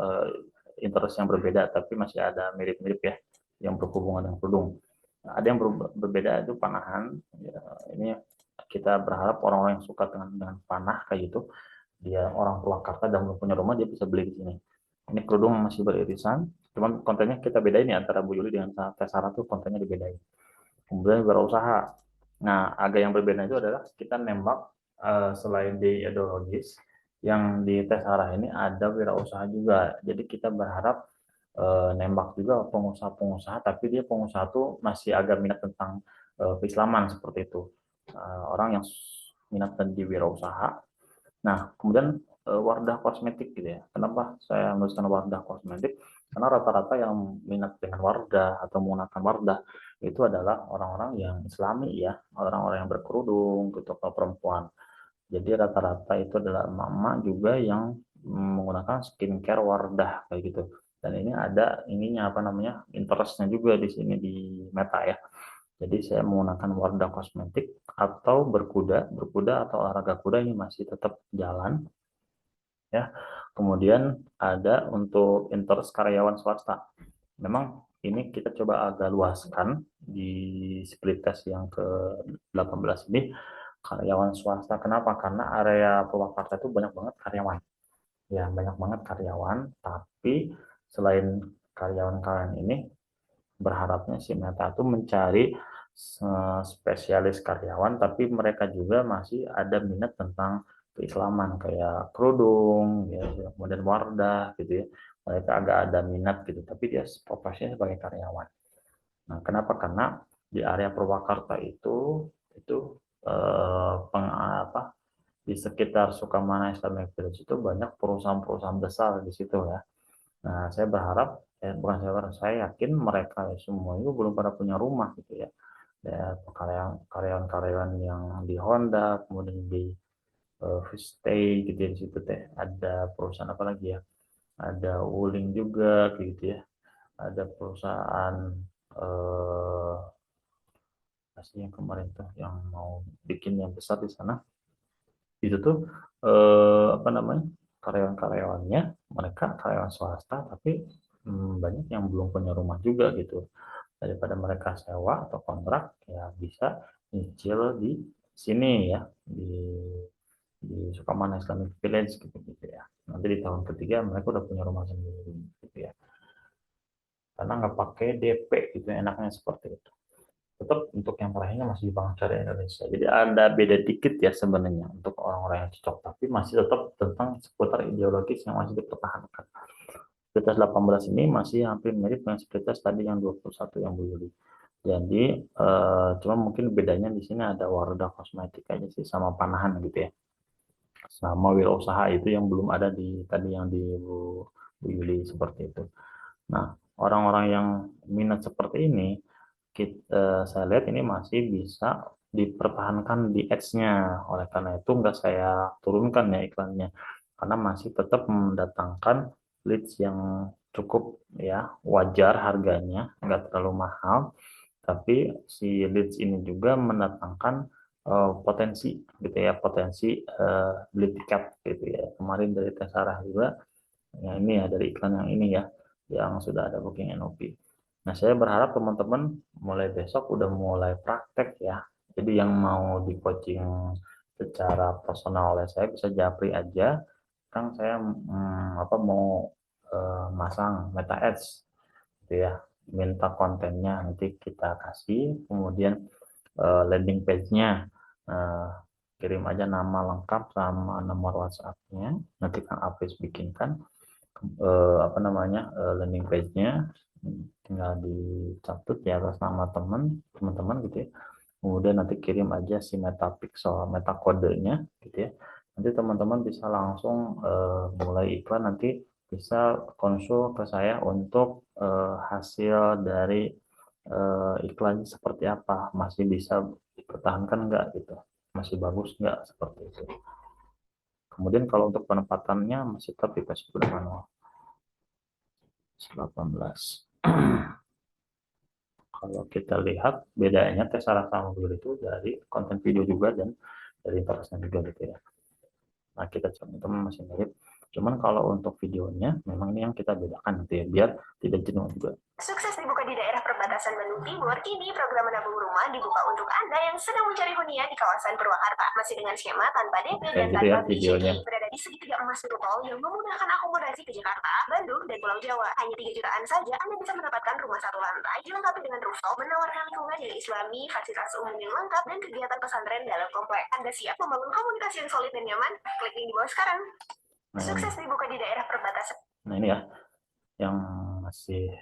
Speaker 1: interest yang berbeda, tapi masih ada mirip-mirip ya, yang berhubungan dengan kerudung. Nah, ada yang berbeda itu panahan. Ya, ini kita berharap orang-orang yang suka dengan panah kayak gitu, dia orang Purwakarta dan belum punya rumah, dia bisa beli di sini. Ini kerudung masih beririsan, cuman kontennya kita bedain ya, antara Bu Yuli dengan Teh Sarah tuh kontennya dibedain. Kemudian wirausaha. Nah, agak yang berbeda itu adalah kita nembak selain di ideologis, yang di tes arah ini ada wirausaha juga. Jadi kita berharap nembak juga pengusaha-pengusaha, tapi dia pengusaha tuh masih agak minat tentang keislaman seperti itu. Orang yang minat di wirausaha. Nah, kemudian Wardah kosmetik gitu ya. Kenapa saya menuliskan Wardah kosmetik? Karena rata-rata yang minat dengan Wardah atau menggunakan Wardah itu adalah orang-orang yang Islami ya, orang-orang yang berkerudung gitu, atau perempuan. Jadi rata-rata itu adalah emak-emak juga yang menggunakan skincare Wardah kayak gitu. Dan ini ada ininya apa namanya, interestnya juga di sini di Meta ya. Jadi saya menggunakan Wardah kosmetik atau berkuda atau olahraga kuda ini masih tetap jalan ya. Kemudian ada untuk interest karyawan swasta. Memang ini kita coba agak luaskan di split test yang ke-18 ini, karyawan swasta. Kenapa? Karena area Purwakarta itu banyak banget karyawan. Ya, banyak banget karyawan, tapi selain karyawan-karyawan ini, berharapnya si Meta itu mencari spesialis karyawan, tapi mereka juga masih ada minat tentang keislaman kayak kerudung, ya, kemudian Wardah gitu ya. Mereka agak ada minat gitu, tapi dia profesinya sebagai karyawan. Nah, kenapa? Karena di area Purwakarta itu apa, di sekitar Sukamana Islamic Village itu banyak perusahaan-perusahaan besar di situ ya. Nah, saya berharap, bukan saya yakin mereka semua itu belum pada punya rumah gitu ya. Ya, karyawan-karyawan yang di Honda, kemudian di Stay gitu ya, di situ teh. Ada perusahaan apa lagi ya? Ada Wuling juga gitu ya. Ada perusahaan pasti yang kemarin tuh yang mau bikin yang besar di sana. Itu tuh apa namanya? Karyawan-karyawannya mereka karyawan swasta, tapi banyak yang belum punya rumah juga gitu. Daripada mereka sewa atau kontrak, ya bisa nyicil di sini ya, di Sukamana Islamic Village gitu ya. Nanti di tahun ketiga mereka udah punya rumah sendiri gitu ya. Karena nggak pakai DP gitu, enaknya seperti itu. Tetap untuk yang terakhirnya masih di Bank Syariah Indonesia. Jadi ada beda dikit ya sebenarnya untuk orang-orang yang cocok, tapi masih tetap tentang seputar ideologis yang masih dipertahankan. Spiritas 18 ini masih hampir mirip dengan spiritas tadi yang 21 yang Bu Yuli. Jadi cuma mungkin bedanya di sini ada Wardah Kosmetik aja sih sama Panahan gitu ya. Sama wirausaha itu yang belum ada di tadi yang di Bu Yuli seperti itu. Nah, orang-orang yang minat seperti ini, saya lihat ini masih bisa dipertahankan di ads-nya. Oleh karena itu nggak saya turunkan ya iklannya, karena masih tetap mendatangkan leads yang cukup ya wajar harganya, nggak terlalu mahal. Tapi si leads ini juga mendatangkan potensi gitu ya, potensi beli tiket gitu ya. Kemarin dari Tes Sarah juga, ya ini ya dari iklan yang ini ya, yang sudah ada booking NOP. Nah, saya berharap teman-teman mulai besok udah mulai praktek ya. Jadi yang mau di coaching secara personal oleh saya bisa japri aja. Kan saya mau masang meta ads gitu ya. Minta kontennya nanti kita kasih, kemudian landing page-nya kirim aja nama lengkap sama nomor WhatsApp-nya, nanti Kang Apis bikinkan landing page-nya, tinggal dicatut ya atas nama teman-teman gitu ya. Kemudian nanti kirim aja si meta pixel, meta kodenya gitu ya. Nanti teman-teman bisa langsung mulai iklan, nanti bisa konsul ke saya untuk hasil dari iklannya seperti apa, masih bisa dipertahankan nggak gitu, masih bagus nggak seperti itu. Kemudian kalau untuk penempatannya masih tetap dikasih manual 18. Kalau kita lihat bedanya tes arah sama itu dari konten video juga dan dari interestnya juga gitu ya. Nah, kita teman-teman masih mirip. Cuman kalau untuk videonya memang ini yang kita bedakan gitu ya, biar tidak jenuh juga.
Speaker 5: Sukses dibuka di daerah perbatasan Bandung Timur, kini program menabung rumah dibuka untuk Anda yang sedang mencari hunian di kawasan Purwakarta. Masih dengan skema tanpa DP dan
Speaker 1: gitu ya
Speaker 5: tanpa
Speaker 1: videonya.
Speaker 5: BCG. Berada di segitiga emas Tol yang memudahkan akomodasi ke Jakarta, Bandung, dan Pulau Jawa. Hanya 3 jutaan saja Anda bisa mendapatkan rumah satu lantai, dilengkapi dengan rooftop, menawarkan lingkungan yang islami, fasilitas umum yang lengkap, dan kegiatan pesantren dalam komplek. Anda siap membangun komunikasi yang solid dan nyaman? Klik link di bawah sekarang. Sukses dibuka di daerah perbatasan.
Speaker 1: Nah, ini ya, yang masih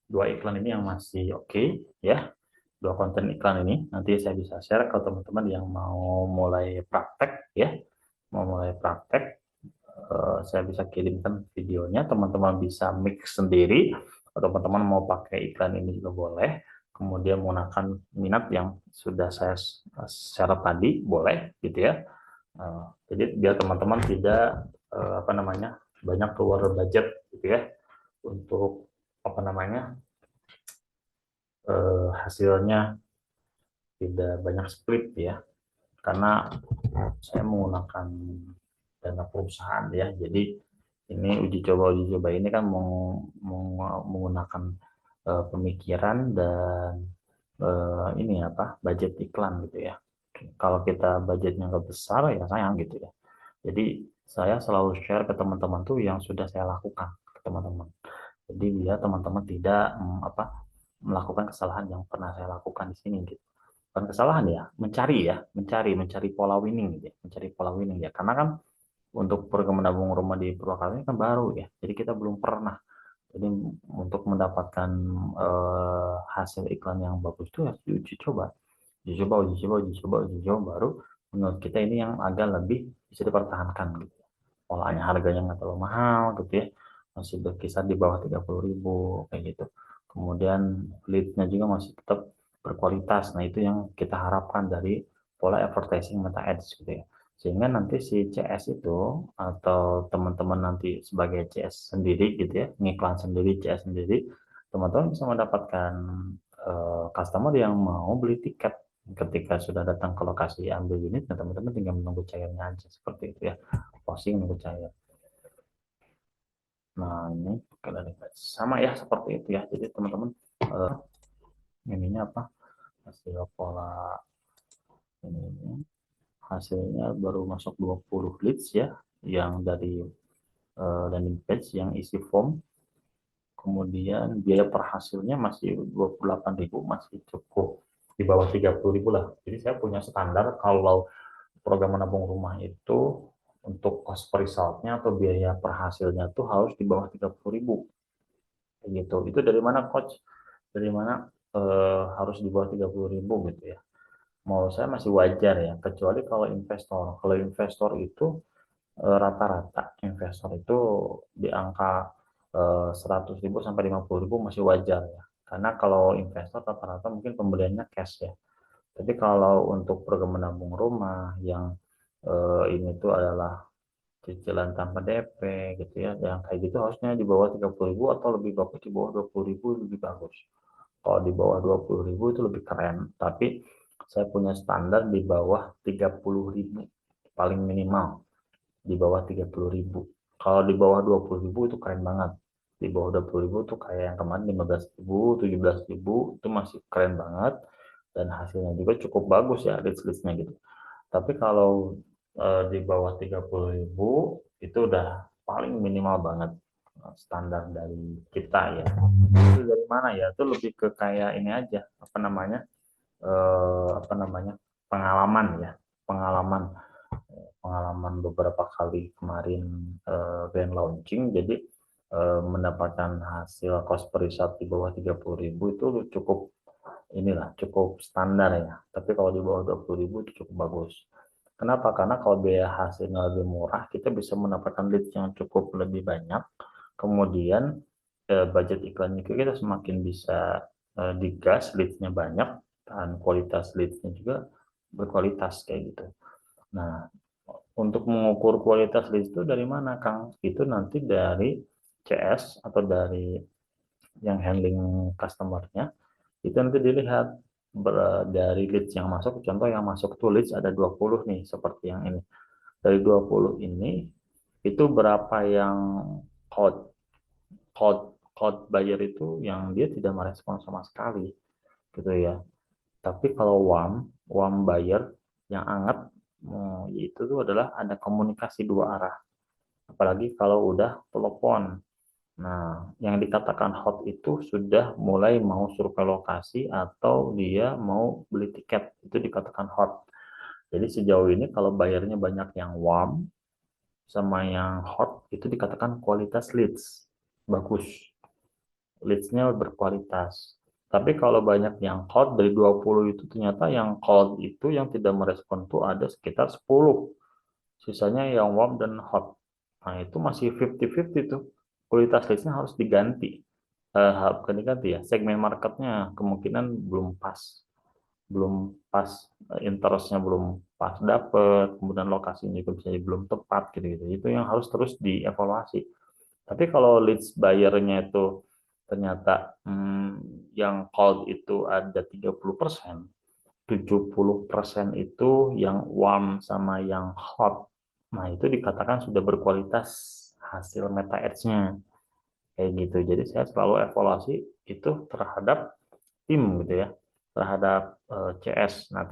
Speaker 1: dua iklan ini yang masih oke ya, dua konten iklan ini nanti saya bisa share ke teman-teman yang mau mulai praktek ya, saya bisa kirimkan videonya, teman-teman bisa mix sendiri, atau teman-teman mau pakai iklan ini juga boleh, kemudian menggunakan minat yang sudah saya share tadi boleh gitu ya. Jadi biar teman-teman tidak banyak keluar budget gitu ya untuk hasilnya tidak banyak split ya, karena saya menggunakan dana perusahaan ya. Jadi ini uji coba ini kan menggunakan pemikiran dan budget iklan gitu ya. Kalau kita budgetnya nggak besar ya sayang gitu ya. Jadi saya selalu share ke teman-teman tuh yang sudah saya lakukan ke teman-teman. Jadi biar teman-teman tidak melakukan kesalahan yang pernah saya lakukan di sini gitu. Bukan kesalahan ya, mencari pola winning gitu ya, mencari pola winning ya. Karena kan untuk program menabung rumah di Purwakarta ini kan baru ya, jadi kita belum pernah. Jadi untuk mendapatkan hasil iklan yang bagus itu harus diuji coba, baru menurut kita ini yang agak lebih bisa dipertahankan gitu. Polanya harganya nggak terlalu mahal gitu ya, masih berkisar di bawah 30.000 kayak gitu. Kemudian lead-nya juga masih tetap berkualitas. Nah, itu yang kita harapkan dari pola advertising meta ads gitu ya. Sehingga nanti si CS itu atau teman-teman nanti sebagai CS sendiri gitu ya, ngiklan sendiri, CS sendiri, teman-teman bisa mendapatkan customer yang mau beli tiket ketika sudah datang ke lokasi ambil unit. Nah, teman-teman tinggal menunggu cairnya aja seperti itu ya, posting menunggu cair. Nah, ini sama ya seperti itu ya. Jadi teman-teman ininya hasil pola ini hasilnya baru masuk 20 leads ya, yang dari landing page yang isi form. Kemudian biaya per hasilnya masih 28.000, masih cukup di bawah 30.000 lah. Jadi saya punya standar kalau program menabung rumah itu untuk cost per resultnya atau biaya per hasilnya tuh harus di bawah 30.000 gitu. Itu dari mana coach? Dari mana? harus di bawah 30.000 gitu ya. Mau saya masih wajar ya, kecuali kalau investor. Kalau investor itu rata-rata investor itu di angka 100.000 sampai 50.000 masih wajar ya. Karena kalau investor rata-rata mungkin pembeliannya cash ya. Tapi kalau untuk program menabung rumah yang ini tuh adalah cicilan tanpa DP gitu ya, yang kayak gitu harusnya di bawah 30.000 atau lebih bagus di bawah 20.000 lebih bagus. Kalau di bawah 20.000 itu lebih keren, tapi saya punya standar di bawah 30.000 paling minimal, di bawah 30.000. Kalau di bawah 20.000 itu keren banget. Di bawah 20.000 tuh kayak yang kemarin 15.000, 17.000 itu masih keren banget dan hasilnya juga cukup bagus ya list-listnya gitu. Tapi kalau di bawah 30.000 itu udah paling minimal banget standar dari kita ya. Itu dari mana ya? Itu lebih ke kayak ini aja, apa namanya? Pengalaman ya. Pengalaman beberapa kali kemarin grand launching, jadi mendapatkan hasil cost per result di bawah 30.000 itu cukup standar ya. Tapi kalau di bawah 20.000 itu cukup bagus. Kenapa? Karena kalau biaya hasilnya lebih murah, kita bisa mendapatkan leads yang cukup lebih banyak. Kemudian budget iklannya kita semakin bisa digas, leadsnya banyak, dan kualitas leadsnya juga berkualitas kayak gitu. Nah, untuk mengukur kualitas leads itu dari mana, Kang? Itu nanti dari CS atau dari yang handling customer-nya, itu nanti dilihat dari leads yang masuk, contoh yang masuk tuh leads ada 20 nih, seperti yang ini. Dari 20 ini, itu berapa yang code buyer itu yang dia tidak merespon sama sekali, gitu ya. Tapi kalau warm buyer yang hangat, itu tuh adalah ada komunikasi dua arah. Apalagi kalau udah telepon. Nah, yang dikatakan hot itu sudah mulai mau survei lokasi atau dia mau beli tiket, itu dikatakan hot. Jadi sejauh ini kalau bayarnya banyak yang warm sama yang hot, itu dikatakan kualitas leads bagus. Leads-nya berkualitas. Tapi kalau banyak yang cold, dari 20 itu ternyata yang cold itu yang tidak merespon tuh ada sekitar 10. Sisanya yang warm dan hot. Nah, itu masih 50-50 tuh. Kualitas leads-nya harus diganti. Bukan diganti ya, segmen marketnya kemungkinan belum pas. Belum pas, interestnya belum pas dapet, kemudian lokasinya juga bisa belum tepat gitu-gitu. Itu yang harus terus dievaluasi. Tapi kalau leads buyer-nya itu ternyata yang cold itu ada 30%, 70% itu yang warm sama yang hot. Nah, itu dikatakan sudah berkualitas hasil meta ads-nya. Kayak gitu. Jadi saya selalu evaluasi itu terhadap tim gitu ya, terhadap CS. Nah,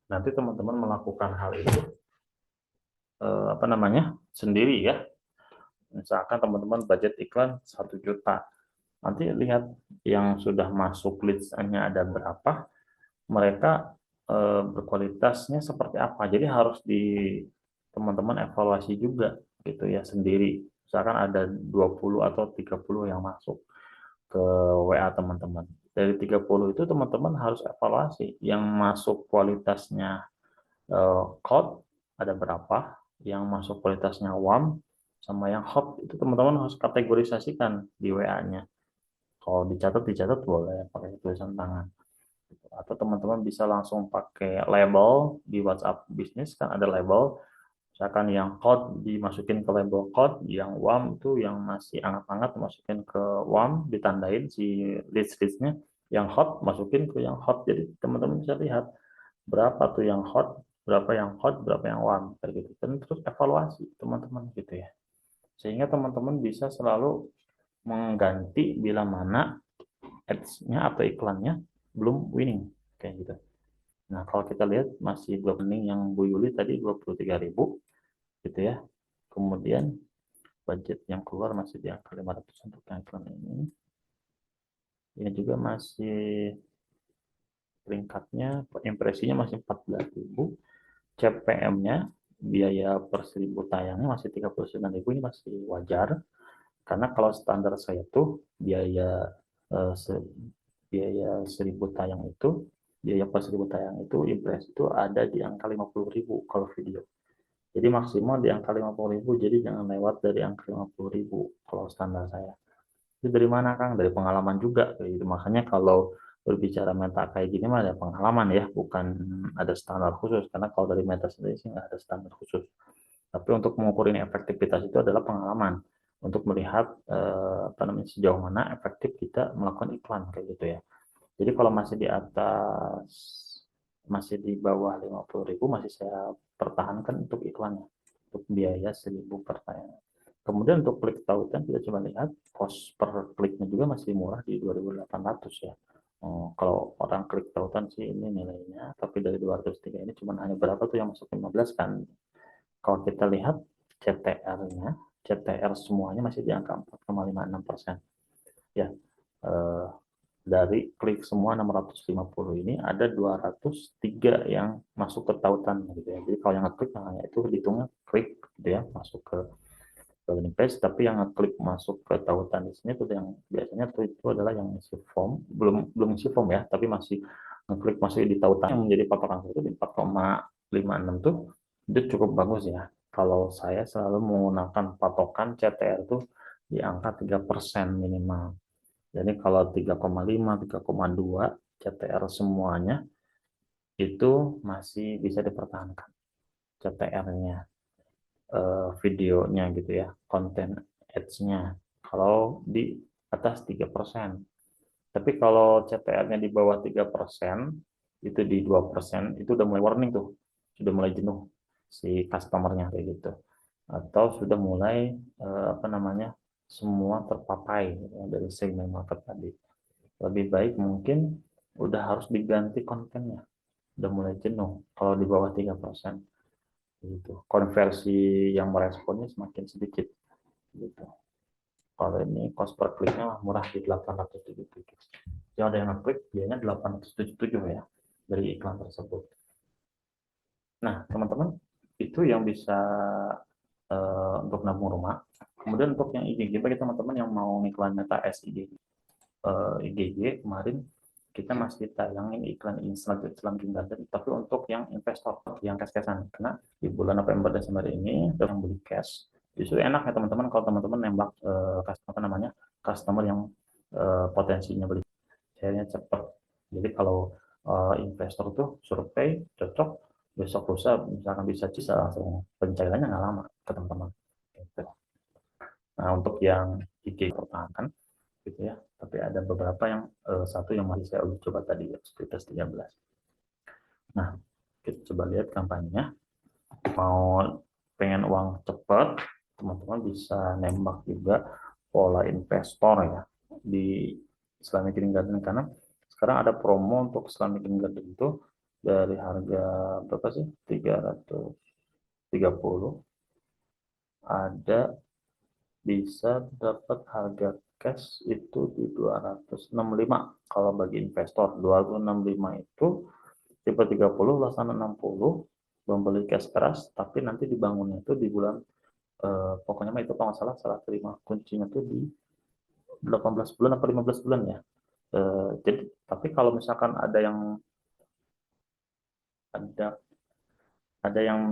Speaker 1: nanti teman-teman melakukan hal itu sendiri ya. Misalkan teman-teman budget iklan 1 juta. Nanti lihat yang sudah masuk leads-nya ada berapa, mereka berkualitasnya seperti apa. Jadi harus teman-teman evaluasi juga gitu ya sendiri. Misalkan ada 20 atau 30 yang masuk ke WA teman-teman. Dari 30 itu teman-teman harus evaluasi yang masuk kualitasnya cold ada berapa, yang masuk kualitasnya warm sama yang hot itu teman-teman harus kategorisasikan di WA-nya. Kalau dicatat boleh pakai tulisan tangan. Atau teman-teman bisa langsung pakai label di WhatsApp bisnis, kan ada label. Misalkan yang hot dimasukin ke label hot, yang warm itu yang masih hangat-hangat masukin ke warm, ditandain si list-listnya. Yang hot masukin ke yang hot. Jadi teman-teman bisa lihat berapa tuh yang hot, berapa yang hot, berapa yang warm, kayak gitu. Dan terus evaluasi teman-teman gitu ya. Sehingga teman-teman bisa selalu mengganti bila mana ads-nya atau iklannya belum winning kayak gitu. Nah, kalau kita lihat masih belum winning yang Bu Yuli tadi 23.000 gitu ya. Kemudian budget yang keluar masih di angka 500 untuk yang iklan ini. Ini juga masih peringkatnya, impresinya masih 14.000. CPM-nya biaya per 1000 tayangnya masih 39.000, ini masih wajar. Karena kalau standar saya tuh biaya biaya 1000 tayang itu, biaya per 1000 tayang itu impresi itu ada di angka 50.000 kalau video. Jadi maksimal di angka 50.000, jadi jangan lewat dari angka 50.000 kalau standar saya. Itu dari mana, Kang? Dari pengalaman juga gitu. Makanya kalau berbicara meta kayak gini mah ada pengalaman ya, bukan ada standar khusus. Karena kalau dari meta sendiri sih nggak ada standar khusus. Tapi untuk mengukur ini efektivitas itu adalah pengalaman untuk melihat sejauh mana efektif kita melakukan iklan kayak gitu ya. Jadi kalau masih di atas, masih di bawah 50.000 masih saya pertahankan untuk iklannya, untuk biaya 1.000 per tayang. Kemudian untuk klik tautan kita coba lihat cost per kliknya juga masih murah di 2.800 ya. Kalau orang klik tautan sih ini nilainya, tapi dari 203 ini cuma hanya berapa tuh yang masuk 15 kan. Kalau kita lihat CTR-nya, CTR semuanya masih di angka 4,56%. Ya, dari klik semua 650 ini ada 203 yang masuk ke tautan gitu ya. Jadi kalau yang ngeklik hanya itu dihitungnya klik gitu ya, masuk ke landing page, tapi yang ngeklik masuk ke tautan di sini tuh yang biasanya tuh itu adalah yang isi form, belum isi form ya, tapi masih ngeklik masuk di tautan yang menjadi patokan itu di 4,56 tuh itu cukup bagus ya. Kalau saya selalu menggunakan patokan CTR tuh di angka 3% minimal. Jadi kalau 3,5, 3,2 CTR semuanya itu masih bisa dipertahankan CTR-nya, videonya gitu ya, konten ads-nya. Kalau di atas 3%. Tapi kalau CTR-nya di bawah 3%, itu di 2%, itu udah mulai warning tuh. Sudah mulai jenuh si customer-nya kayak gitu. Atau sudah mulai semua terpapai ya, dari segmen market tadi. Lebih baik mungkin udah harus diganti kontennya. Udah mulai jenuh kalau di bawah 3%. Gitu. Konversi yang meresponnya semakin sedikit gitu. Kalau ini cost per kliknya murah di 877. Yang ada yang ngeklik biayanya 877 ya dari iklan tersebut. Nah, teman-teman, itu yang bisa untuk nabung rumah. Kemudian untuk yang IGG bagi teman-teman yang mau iklan Meta Ads IGG kemarin kita masih tayangin iklan Islam Kindergarten, tapi untuk yang investor yang cash-cashan, karena di bulan November Desember ini yang beli cash justru enak ya teman-teman kalau teman-teman nembak customer yang potensinya beli cairnya cepat. Jadi kalau investor tuh survei cocok, besok lusa misalkan bisa langsung pencairannya nggak lama ke teman-teman. Gitu. Nah untuk yang IG pertahankan gitu ya, tapi ada beberapa yang satu yang masih saya uji coba tadi ya, Splitters 13. Nah kita coba lihat kampanyenya. Mau pengen uang cepat, teman-teman bisa nembak juga pola investor ya di Islamic Kindergarten, karena sekarang ada promo untuk Islamic Kindergarten itu dari harga berapa sih? 330 ada bisa dapat harga cash itu di 265 kalau bagi investor. 265 itu tipe 30 laksana 60 membeli cash keras, tapi nanti dibangunnya itu di bulan pokoknya itu kalau nggak salah terima kuncinya tuh di 18 bulan atau 15 bulan ya. Jadi tapi kalau misalkan ada yang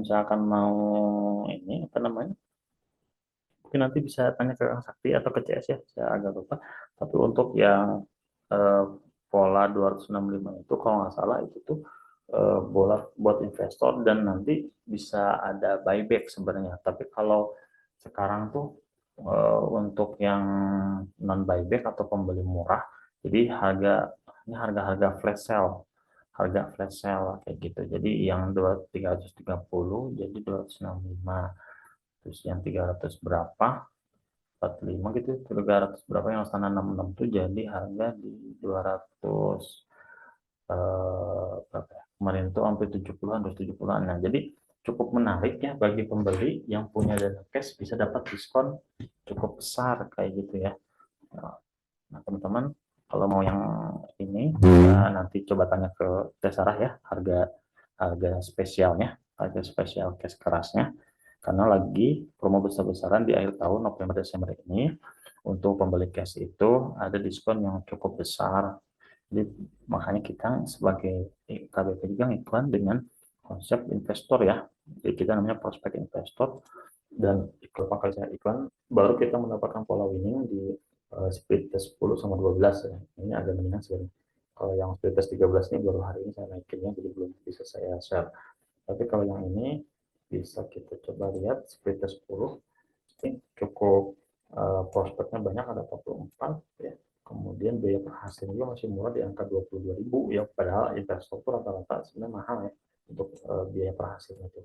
Speaker 1: misalkan mau ini mungkin nanti bisa tanya ke Kang Sakti atau ke CS ya, saya agak lupa. Tapi untuk yang pola 265 itu kalau nggak salah itu tuh buat investor dan nanti bisa ada buyback sebenarnya. Tapi kalau sekarang tuh untuk yang non buyback atau pembeli murah, jadi harga flash sale, kayak gitu. Jadi yang 330 jadi 265, terus yang 300 berapa 45 gitu, 300 berapa yang sana 66 tuh jadi harga di 200 berapa ya? Kemarin itu hampir 70-an, 270-an. Nah, jadi cukup menarik ya bagi pembeli yang punya dana cash bisa dapat diskon cukup besar kayak gitu ya. Nah, teman-teman kalau mau yang ini nanti coba tanya ke Tesarah ya, harga spesialnya, harga spesial cash kerasnya. Karena lagi promo besar-besaran di akhir tahun November Desember ini untuk pembeli cash itu ada diskon yang cukup besar Jadi makanya kita sebagai KBP juga iklan dengan konsep investor ya. Jadi kita namanya prospek investor, dan beberapa kali saya iklan baru kita mendapatkan pola winning di speed test 10 sama 12 ya. Ini agak minus ya. Kalau yang speed test 13 ini baru hari ini saya naikinnya, jadi belum bisa saya share. Tapi kalau yang ini bisa kita coba lihat speed test 10 ini cukup prospeknya banyak, ada 44 ya. Kemudian biaya per hasil juga masih murah di angka 22.000 ya, padahal investor itu rata-rata sebenarnya mahal ya untuk biaya per hasilnya itu.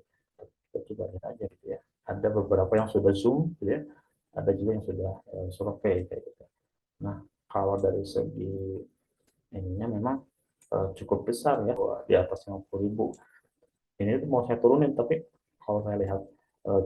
Speaker 1: Kita coba lihat aja gitu ya. Ada beberapa yang sudah zoom gitu ya, ada juga yang sudah survei kayak gitu. Nah, kalau dari segi ininya memang cukup besar ya, di atas 50.000. Ini tuh mau saya turunin, tapi kalau saya lihat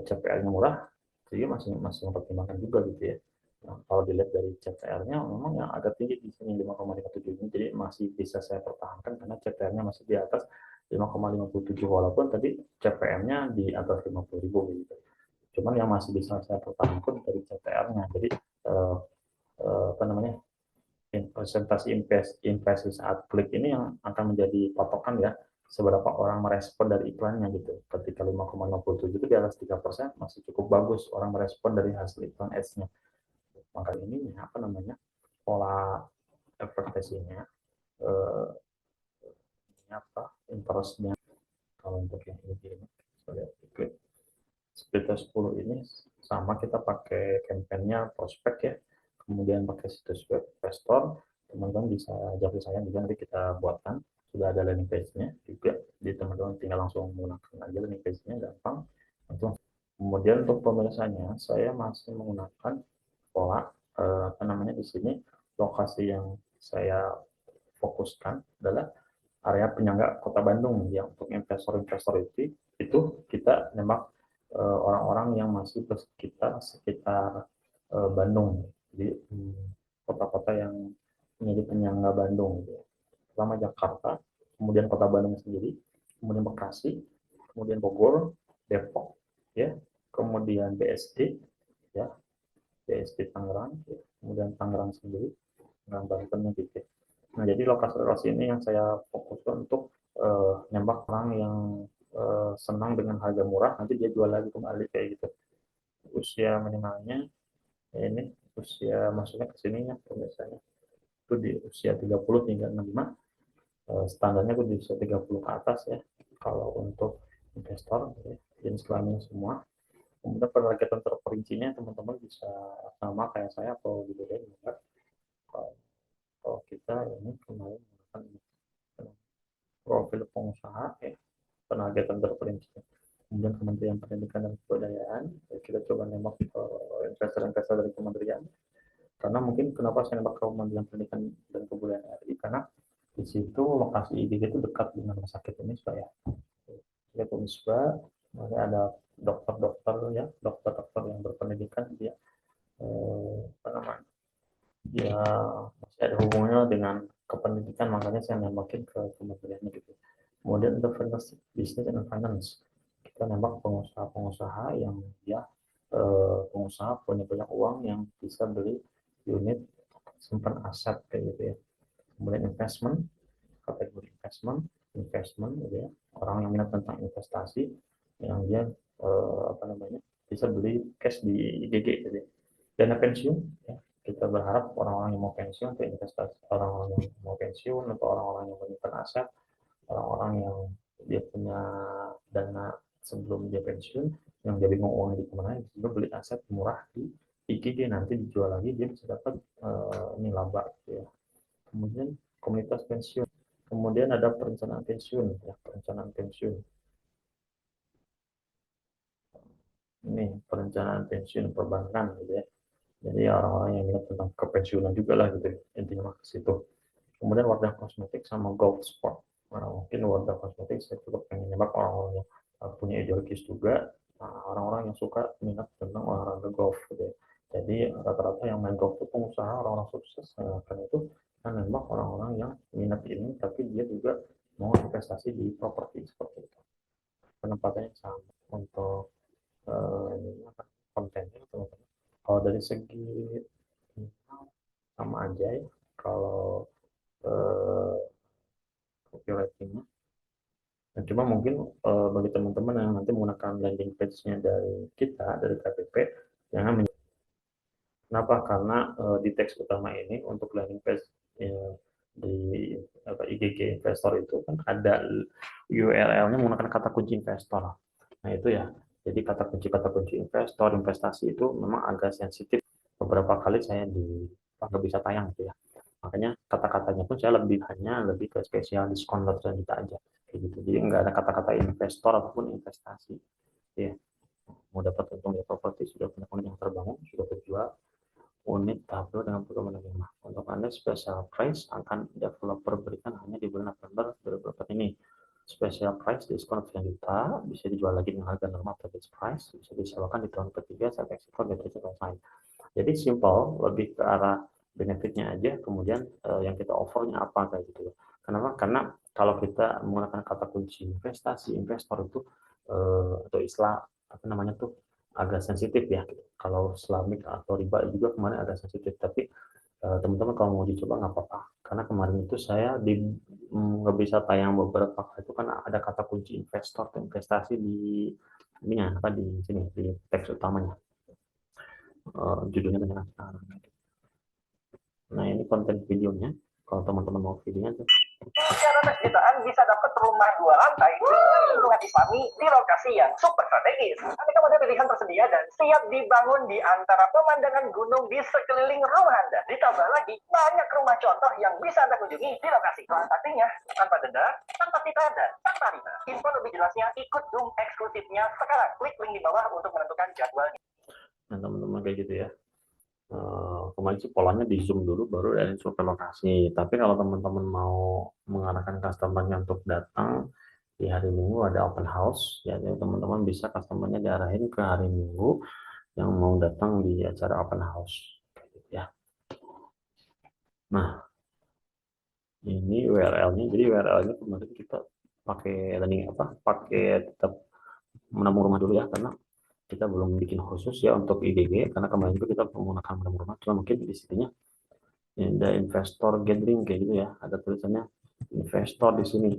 Speaker 1: CPR-nya murah, jadi masih mempertimbangkan juga gitu ya. Nah, kalau dilihat dari CPR-nya memang yang agak tinggi di sini 5,57 ini, jadi masih bisa saya pertahankan karena CPR-nya masih di atas 5,57 walaupun tadi CPM-nya di atas 50.000 gitu. Cuman yang masih bisa saya pertahankan dari CPR-nya. Jadi apa namanya, presentasi investasi saat klik ini yang akan menjadi patokan ya, seberapa orang merespon dari iklannya gitu. Ketika 5,57 itu di atas 3% masih cukup bagus orang merespon dari hasil iklan ads-nya. Maka ini apa namanya, pola advertising-nya, eh, ini apa, interest-nya. Kalau untuk yang ini saya klik sekitar 10 ini sama, kita pakai campaign-nya prospek ya, kemudian pakai situs web investor. Teman-teman bisa japri saya juga, nanti kita buatkan, sudah ada landing page-nya juga, jadi teman-teman tinggal langsung menggunakan aja landing page-nya, gampang. Kemudian untuk pemirsanya saya masih menggunakan pola apa namanya, di sini lokasi yang saya fokuskan adalah area penyangga Kota Bandung, yang untuk investor-investor itu kita nembak orang-orang yang masih sekitar Bandung. Jadi kota-kota yang menjadi penyangga Bandung gitu ya. Pertama Jakarta, kemudian Kota Bandung sendiri, kemudian Bekasi, kemudian Bogor, Depok ya, kemudian BSD ya, BSD Tangerang ya, kemudian Tangerang sendiri, Tangerang Banten gitu. Nah, jadi lokasi-lokasi ini yang saya fokuskan untuk nembak orang yang senang dengan harga murah, nanti dia jual lagi kembali kayak gitu. Usia minimalnya ya ini, usia masuknya ke sininya biasanya itu di usia 30 hingga 65, standarnya itu di usia 30 ke atas ya kalau untuk investor ya, jenis kelamin semua. Kemudian penargetan terperincinya teman-teman bisa sama kayak saya atau dibedain enggak. Kalau kita ini kemarin menggunakan profil pengusaha ya, penargetan terperinci. Kemudian Kementerian Pendidikan dan Kebudayaan, ya kita coba nembak investor-investor dari kementerian. Karena mungkin kenapa saya nembak ke Kementerian Pendidikan dan Kebudayaan RI, karena di situ lokasi IGG itu dekat dengan rumah sakit Unisba ya. Sakit Unisba, ada dokter-dokter ya, dokter-dokter yang berpendidikan, dia apa namanya, dia masih ada hubungannya dengan kependidikan, makanya saya nembakin ke kementerian gitu. Kemudian entrepreneurship, business and finance, kita nembak pengusaha-pengusaha yang dia pengusaha punya banyak uang yang bisa beli unit simpan aset kayak gitu ya. Kemudian investment, kategori investment gitu ya, orang yang minat tentang investasi, yang dia apa namanya, bisa beli cash di IGG gitu ya. Dana pensiun ya, kita berharap orang-orang yang mau pensiun atau investasi, orang-orang yang mau pensiun atau orang-orang yang menyimpan aset, orang-orang yang dia punya dana sebelum dia pensiun, yang dia bingung uangnya di kemana, juga beli aset murah di IGG, nanti dijual lagi dia bisa dapat ini laba gitu ya. Kemudian komunitas pensiun, kemudian ada perencanaan pensiun ya, perencanaan pensiun ini, perencanaan pensiun perbankan gitu ya. Jadi orang-orang yang minat tentang kepensiunan juga lah gitu ya, intinya ke situ. Kemudian Wardah Kosmetik sama Gold Sport. Nah, mungkin Wardah Kosmetik saya cukup pengen nembak orang-orang yang punya ideologis juga, orang-orang yang suka minat tentang olahraga golf gitu ya. Jadi rata-rata yang main golf itu pengusaha, orang-orang sukses. Karena itu kan nembak orang-orang yang minat ini tapi dia juga mau investasi di properti seperti itu. Penempatannya sama untuk kontennya teman-teman. Kalau dari segi sama aja ya, kalau copywritingnya. Nah, cuma mungkin bagi teman-teman yang nanti menggunakan landing page-nya dari kita, dari KPP, jangan kenapa? Karena di teks utama ini untuk landing page di IGG investor itu kan ada URL-nya menggunakan kata kunci investor. Nah itu ya, jadi kata kunci investor, investasi itu memang agak sensitif. Beberapa kali saya nggak bisa tayang gitu ya. Makanya kata-katanya pun saya lebih ke spesial diskon kita aja kayak gitu. Jadi nggak ada kata-kata investor ataupun investasi. Ya, mau dapat untung dari properti, sudah punya unit yang terbangun, sudah terjual unit tahap 2 dengan program menerima. Untuk Anda special price akan developer berikan hanya di bulan November 2024 ini. Special price diskon 9 juta, bisa dijual lagi dengan harga normal package price, bisa disewakan di tahun ketiga saat ekspor dari selesai. Jadi simple, lebih ke arah benefitnya aja, kemudian yang kita offernya apa kayak gitu. Kenapa? Karena kalau kita menggunakan kata kunci investasi, investor itu atau istilah apa namanya tuh agak sensitif ya. Kalau Islamik atau riba juga kemarin agak sensitif, tapi teman-teman kalau mau dicoba nggak apa-apa. Karena kemarin itu saya nggak bisa tayang beberapa kali itu karena ada kata kunci investor atau investasi di di sini di teks utamanya. Judulnya banyak. Nah ini konten videonya. Kalau teman-teman mau videonya tuh.
Speaker 3: Secara tes jutaan bisa dapat rumah 2 lantai dengan lingkungan islami di lokasi yang super strategis. Aneka model pilihan tersedia dan siap dibangun di antara pemandangan gunung di sekeliling rumah Anda. Ditambah lagi banyak rumah contoh yang bisa Anda kunjungi di lokasi. Transaksinya tanpa denda, tanpa cita dan tanpa riba. Info lebih jelasnya ikut Zoom eksklusifnya sekarang. Klik link di bawah untuk menentukan jadwalnya.
Speaker 1: Nah teman-teman kayak gitu ya. Kemarin sih polanya di zoom dulu baru dari ke lokasi. Tapi kalau teman-teman mau mengarahkan customer-nya untuk datang di hari Minggu ada open house, ya jadi teman-teman bisa customer-nya diarahin ke hari Minggu yang mau datang di acara open house, ya. Nah ini URL-nya, jadi URL-nya kemarin kita pakai tetap menabung rumah dulu ya, karena kita belum bikin khusus ya untuk IGG, karena kemarin juga kita menggunakan menabung rumah, cuma mungkin di sininya ada investor gathering kayak gitu ya, ada tulisannya investor di sini,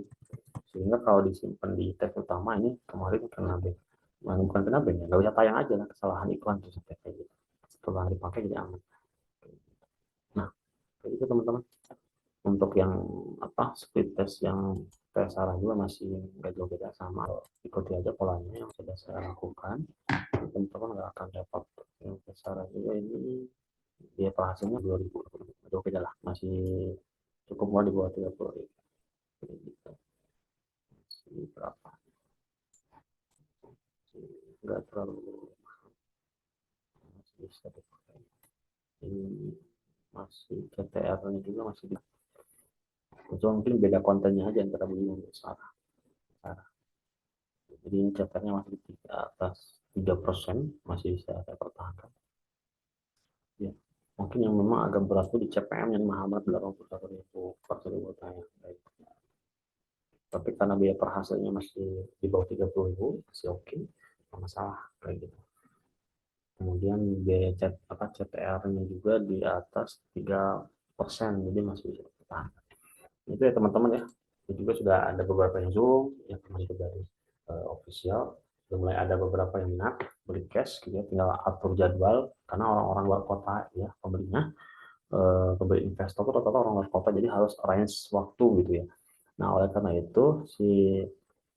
Speaker 1: sehingga kalau disimpan di tab utama ini kemarin bukan kena ban ya, nggak bisa tayang aja lah, kesalahan iklan tuh sampai kayak gitu, setelah dipakai jadi aman. Nah kayak gitu teman-teman. Untuk yang split test yang tes arah juga masih nggak jauh beda, sama ikuti aja polanya yang sudah saya lakukan, teman-teman nggak akan dapat yang tes arah juga. Ini dia hasilnya 2000, jauh beda lah, masih cukup murah di bawah 30.000 gitu. Masih berapa, nggak terlalu masih bisa dipakai. Ini masih CTR-nya juga masih mungkin beda kontennya aja antara Bumi dan Sarah. Jadi ini CTR-nya masih di atas 3%, masih bisa saya pertahankan. Ya, mungkin yang memang agak berat tuh di CPM yang mahal banget 81.000 per 1.000 tayang. Tapi karena biaya per hasilnya masih di bawah 30.000 masih oke, nggak masalah kayak gitu. Kemudian biaya CTR-nya juga di atas 3%, jadi masih bisa pertahankan. Itu ya teman-teman ya. Itu juga sudah ada beberapa yang Zoom, yang termasuk dari official. Sudah mulai ada beberapa yang minat beli cash, gitu ya. Tinggal atur jadwal karena orang-orang luar kota ya pembelinya, pembeli investor itu rata-rata orang luar kota, jadi harus arrange waktu gitu ya. Nah oleh karena itu si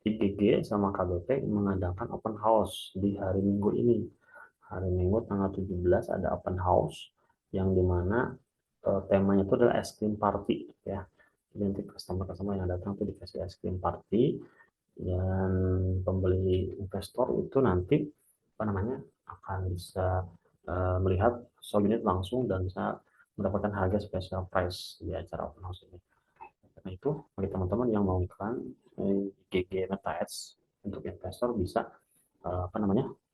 Speaker 1: IGG sama KBP mengadakan open house di hari Minggu ini. Hari Minggu tanggal 17 ada open house yang dimana temanya itu adalah es krim party ya. Jadi nanti customer yang datang itu dikasih es krim party, dan pembeli investor itu nanti akan bisa melihat show unit langsung dan bisa mendapatkan harga special price di acara open house ini. Karena itu bagi teman-teman yang mau iklan GG Meta Ads untuk investor bisa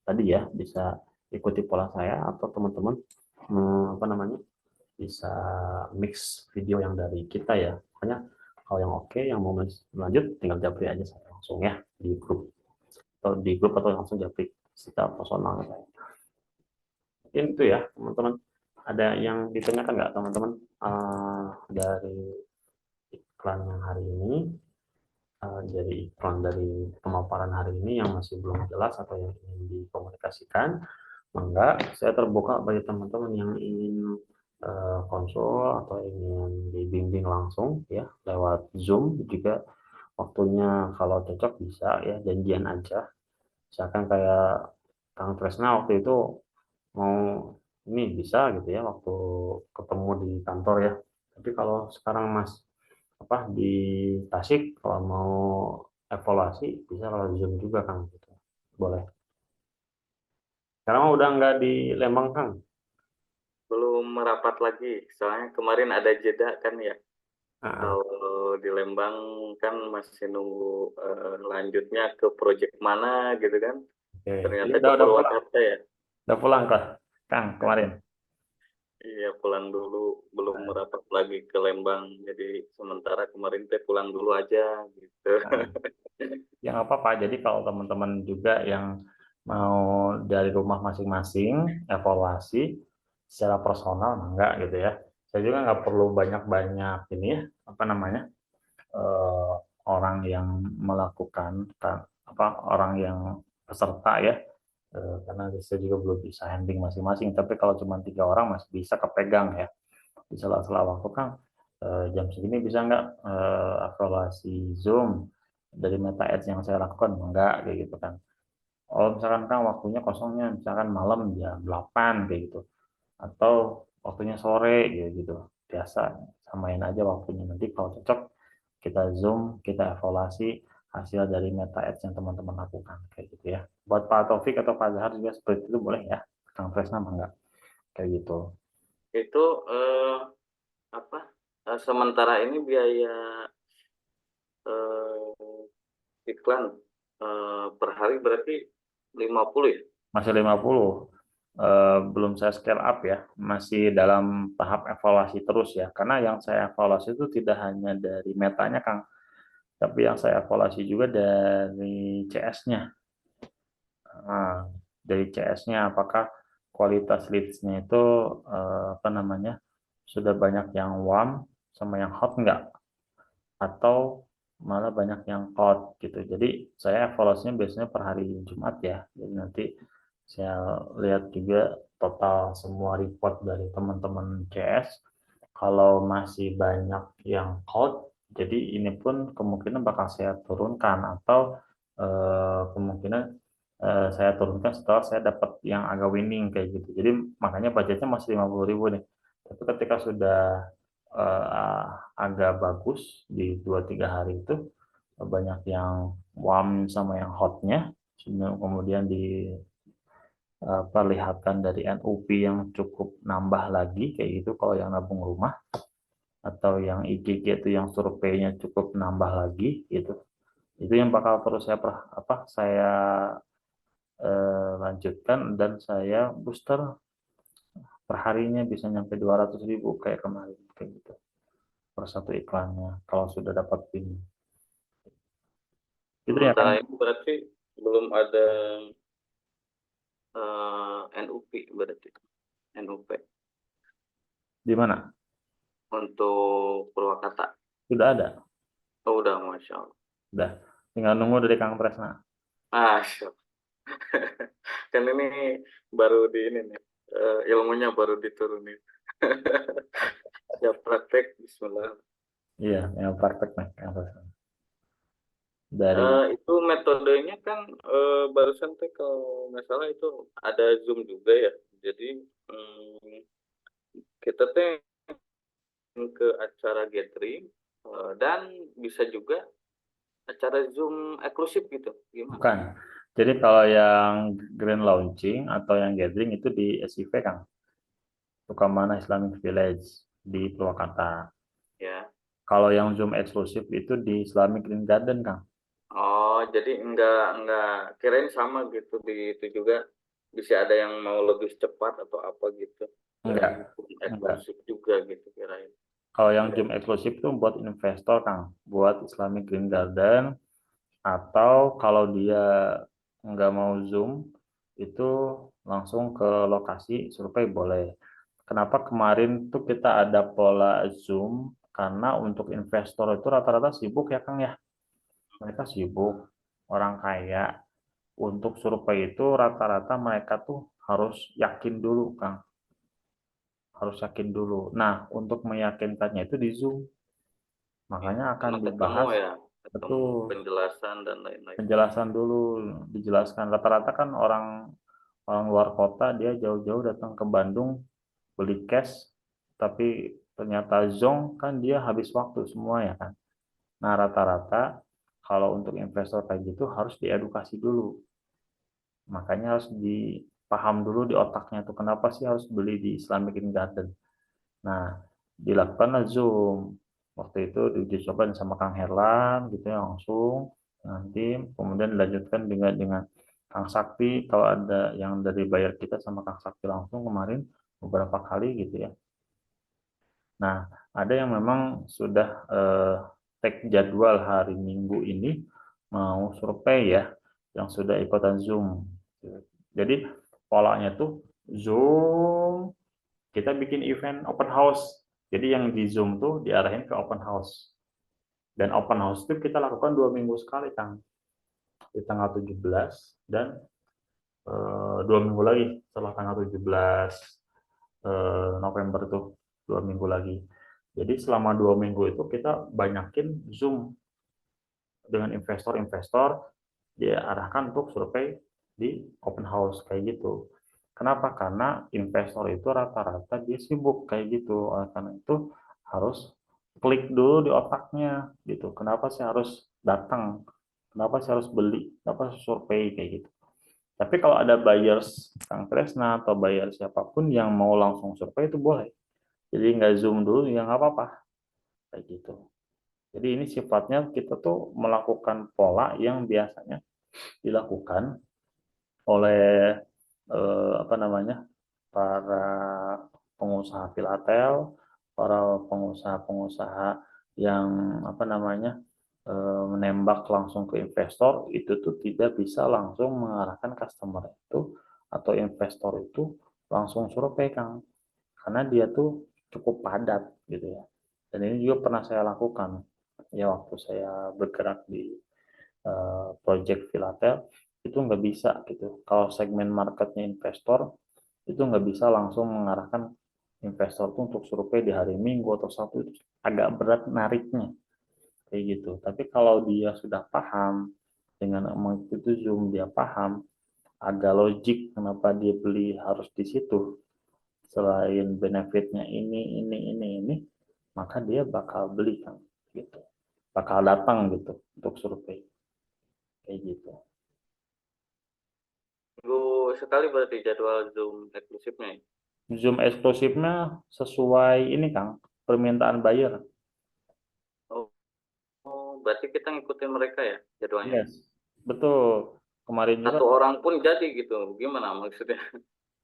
Speaker 1: tadi ya, bisa ikuti pola saya, atau teman-teman bisa mix video yang dari kita ya. Makanya kalau yang oke, yang mau lanjut tinggal japri aja saya langsung ya di grup atau langsung japri secara personal saya. Mungkin itu ya teman-teman. Ada yang ditanyakan nggak teman-teman dari dari iklan dari pemaparan hari ini yang masih belum jelas atau yang ingin dikomunikasikan, maka saya terbuka bagi teman-teman yang ingin konsul atau ingin dibimbing langsung ya lewat Zoom juga. Waktunya kalau cocok bisa ya janjian aja. Misalkan kayak Kang Tresna waktu itu mau ini bisa gitu ya waktu ketemu di kantor ya. Tapi kalau sekarang Mas di Tasik kalau mau evaluasi bisa lewat Zoom juga Kang gitu. Boleh. Sekarang udah nggak di Lembang Kang.
Speaker 4: Belum merapat lagi, soalnya kemarin ada jeda kan ya.
Speaker 1: Ah,
Speaker 4: Kalau di Lembang kan masih nunggu lanjutnya ke proyek mana gitu kan.
Speaker 1: oke. Jadi
Speaker 4: Ternyata ke
Speaker 1: udah pulang.
Speaker 4: Purwakarta ya.
Speaker 1: Udah pulang kah Kang kemarin?
Speaker 4: Iya pulang dulu, belum merapat lagi ke Lembang. Jadi sementara kemarin teh pulang dulu aja gitu.
Speaker 1: Nah, ya nggak apa-apa. Jadi kalau teman-teman juga yang mau dari rumah masing-masing evaluasi secara personal, nah enggak gitu ya. Saya juga nggak perlu banyak-banyak ini ya, apa namanya, eh, orang yang melakukan, orang yang peserta ya. Karena saya juga belum bisa handling masing-masing. Tapi kalau cuma 3 orang masih bisa kepegang ya. Di sela-sela waktu Kang, jam segini bisa nggak evaluasi Zoom dari Meta Ads yang saya lakukan? Enggak, kayak gitu kan. Oh, misalkan Kang waktunya kosongnya, misalkan malam jam 8 kayak gitu. Atau waktunya sore kayak gitu. Biasa, samain aja waktunya. Nanti kalau cocok, kita Zoom, kita evaluasi hasil dari Meta Ads yang teman-teman lakukan. Kayak gitu ya. Buat Pak Taufik atau Pak Zahar juga seperti itu boleh ya. Kang Fresna enggak? Kayak gitu.
Speaker 4: Itu apa? Sementara ini biaya iklan per hari berarti 50 ya?
Speaker 1: Masih 50. Belum saya scale up ya, masih dalam tahap evaluasi terus ya. Karena yang saya evaluasi itu tidak hanya dari metanya, Kang, tapi yang saya evaluasi juga dari CS-nya. Nah, dari CS-nya apakah kualitas leads-nya itu apa namanya sudah banyak yang warm sama yang hot enggak? Atau malah banyak yang cold gitu. Jadi saya evaluasinya biasanya per hari Jumat ya. Jadi nanti saya lihat juga total semua report dari teman-teman CS. Kalau masih banyak yang cold, jadi ini pun kemungkinan bakal saya turunkan atau kemungkinan saya turunkan setelah saya dapat yang agak winning kayak gitu. Jadi makanya budgetnya masih 50.000 nih. Tapi ketika sudah eh, agak bagus di 2-3 hari itu banyak yang warm sama yang hotnya, kemudian diperlihatkan dari NUP yang cukup nambah lagi kayak gitu kalau yang nabung rumah, atau yang IGG itu yang surveinya cukup nambah lagi gitu. Itu yang bakal terus saya lanjutkan dan saya booster perharinya bisa nyampe 200.000 kayak kemarin kayak gitu per satu iklannya kalau sudah dapat pin. Itu ya
Speaker 4: Sementara
Speaker 1: Kang.
Speaker 4: ini berarti belum ada NUP berarti. NUP
Speaker 1: Di mana?
Speaker 4: untuk Purwakarta.
Speaker 1: Sudah ada.
Speaker 4: Oh, udah, Masya Allah.
Speaker 1: Sudah. Tinggal nunggu dari Kang Tresna.
Speaker 4: Masya Allah. Kan ini baru di ini nih. Ilmunya baru diturunin. Ya praktek, bismillah.
Speaker 1: Iya, yang praktek nih Kang Tresna. Dari
Speaker 4: Itu metodenya kan barusan teh kalau nggak salah itu ada Zoom juga ya. Jadi kita teh ke acara gathering dan bisa juga acara Zoom eksklusif gitu. Gimana?
Speaker 1: bukan. Jadi kalau yang grand launching atau yang gathering itu di SIV Kang. Sukamana Islamic Village di Purwakarta.
Speaker 4: Ya.
Speaker 1: Kalau yang Zoom eksklusif itu di Islamic Green Garden Kang.
Speaker 4: Oh, jadi enggak kirain sama gitu di itu juga bisa ada yang mau lebih cepat atau apa gitu. Kirain
Speaker 1: Enggak, enggak.
Speaker 4: eksklusif juga gitu kirain.
Speaker 1: Kalau yang Zoom eksklusif itu buat investor Kang, buat Islamic Green Garden, atau kalau dia nggak mau Zoom itu langsung ke lokasi survei boleh. Kenapa kemarin tuh kita ada pola Zoom? Karena untuk investor itu rata-rata sibuk ya Kang ya. Mereka sibuk, orang kaya. Untuk survei itu rata-rata mereka tuh harus yakin dulu, Kang. Harus yakin dulu. Nah, untuk meyakinkannya itu di Zoom. Makanya akan
Speaker 4: Sama ketemu
Speaker 1: dibahas,
Speaker 4: ya, ketemu
Speaker 1: betul,
Speaker 4: penjelasan dan lain-lain.
Speaker 1: penjelasan dulu, dijelaskan. Rata-rata kan orang orang luar kota dia jauh-jauh datang ke Bandung beli cash, tapi ternyata zonk kan dia habis waktu semua ya kan. Nah, rata-rata kalau untuk investor kayak gitu harus diedukasi dulu. Makanya harus dipaham dulu di otaknya tuh kenapa sih harus beli di Islamic Garden. Nah, dilakukanlah Zoom. Waktu itu diuji coba sama Kang Herlan gitu ya langsung nanti kemudian dilanjutkan dengan Kang Sakti kalau ada yang dari bayar kita sama Kang Sakti langsung kemarin beberapa kali gitu ya. Nah, ada yang memang sudah take jadwal hari Minggu ini mau survei ya, yang sudah ikutan Zoom. Jadi polanya tuh Zoom, kita bikin event open house. Jadi yang di Zoom tuh diarahin ke open house. Dan open house itu kita lakukan 2 minggu sekali, Kang. Di tanggal 17 dan 2 minggu lagi setelah tanggal 17 November tuh 2 minggu lagi. Jadi selama 2 minggu itu kita banyakin Zoom dengan investor-investor dia arahkan untuk survei di open house kayak gitu. Kenapa? Karena investor itu rata-rata dia sibuk kayak gitu. Karena itu harus klik dulu di otaknya gitu. Kenapa sih harus datang? Kenapa sih harus beli? Kenapa harus survei kayak gitu? Tapi kalau ada buyers Kang Tresna atau buyer siapapun yang mau langsung survei itu boleh. Jadi nggak zoom dulu ya nggak apa-apa kayak gitu. Jadi ini sifatnya kita tuh melakukan pola yang biasanya dilakukan oleh apa namanya para pengusaha filatel, para pengusaha-pengusaha yang apa namanya menembak langsung ke investor itu tuh tidak bisa langsung mengarahkan customer itu atau investor itu langsung survei Kang karena dia tuh cukup padat gitu ya. Dan ini juga pernah saya lakukan ya waktu saya bergerak di project Filatel itu nggak bisa gitu. Kalau segmen marketnya investor itu nggak bisa langsung mengarahkan investor tuh untuk survei di hari Minggu atau Sabtu itu agak berat nariknya kayak gitu. Tapi kalau dia sudah paham dengan mengikuti Zoom dia paham ada logik kenapa dia beli harus di situ selain benefitnya ini maka dia bakal beli kan gitu bakal datang gitu untuk survei kayak gitu.
Speaker 4: Minggu sekali berarti jadwal Zoom eksklusifnya ya?
Speaker 1: Zoom eksklusifnya sesuai ini Kang permintaan buyer.
Speaker 4: Oh, oh, berarti kita ngikutin mereka ya jadwalnya.
Speaker 1: Yes, betul. Kemarin juga
Speaker 4: Satu orang pun jadi gitu. Gimana maksudnya?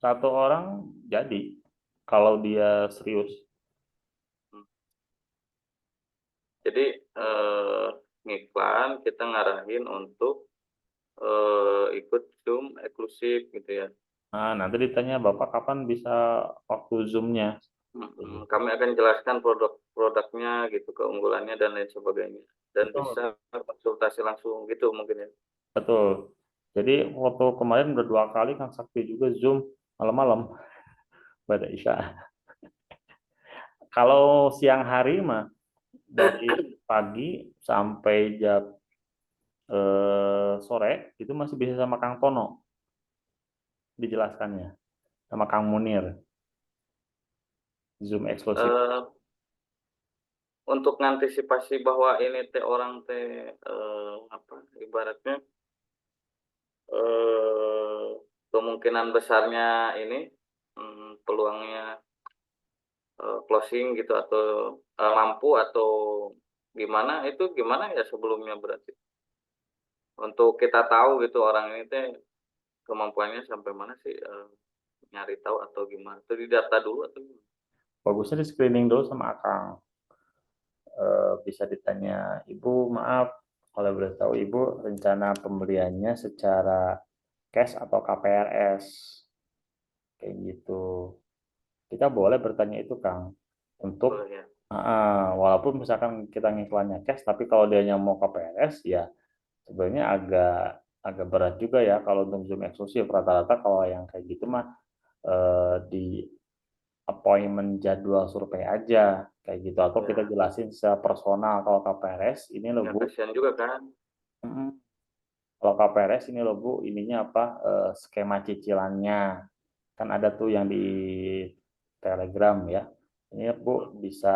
Speaker 1: satu orang jadi kalau dia serius.
Speaker 4: Hmm. Jadi ngiklan kita ngarahin untuk ikut Zoom eksklusif gitu ya.
Speaker 1: Nah, nanti ditanya Bapak kapan bisa waktu Zoom-nya.
Speaker 4: Kami akan jelaskan produknya gitu, keunggulannya dan lain sebagainya. Dan
Speaker 1: Betul,
Speaker 4: bisa konsultasi langsung gitu mungkin ya.
Speaker 1: betul. Jadi waktu kemarin udah 2 kali Kang Sakti juga Zoom malam-malam pada Isya. Kalau siang hari mah dari pagi sampai jam sore itu masih bisa sama Kang Tono dijelaskannya sama Kang Munir Zoom eksklusif.
Speaker 4: Eh, untuk mengantisipasi bahwa ini teh orang teh apa ibaratnya eh, kemungkinan besarnya ini peluangnya closing gitu atau mampu atau gimana itu gimana ya sebelumnya berarti untuk kita tahu gitu orang ini teh kemampuannya sampai mana sih nyari tahu atau gimana itu didata dulu atau gimana?
Speaker 1: Bagusnya di screening dulu sama Akang. Bisa ditanya, Ibu maaf kalau boleh tahu Ibu rencana pembeliannya secara cash atau KPRS kayak gitu. Kita boleh bertanya itu Kang
Speaker 4: Oh
Speaker 1: untuk
Speaker 4: ya.
Speaker 1: walaupun misalkan kita ngiklannya cash tapi kalau dia mau KPRS ya sebenarnya agak berat juga ya kalau untuk Zoom eksklusif. Rata-rata kalau yang kayak gitu mah di appointment jadwal survei aja kayak gitu, atau kita
Speaker 4: Ya,
Speaker 1: jelasin secara personal. Kalau KPRS ini loh
Speaker 4: ya
Speaker 1: Bu,
Speaker 4: kasihan juga kan.
Speaker 1: kalau KPRS ini loh Bu, ininya apa, skema cicilannya kan ada tuh yang di Telegram ya. Ini ya Bu, bisa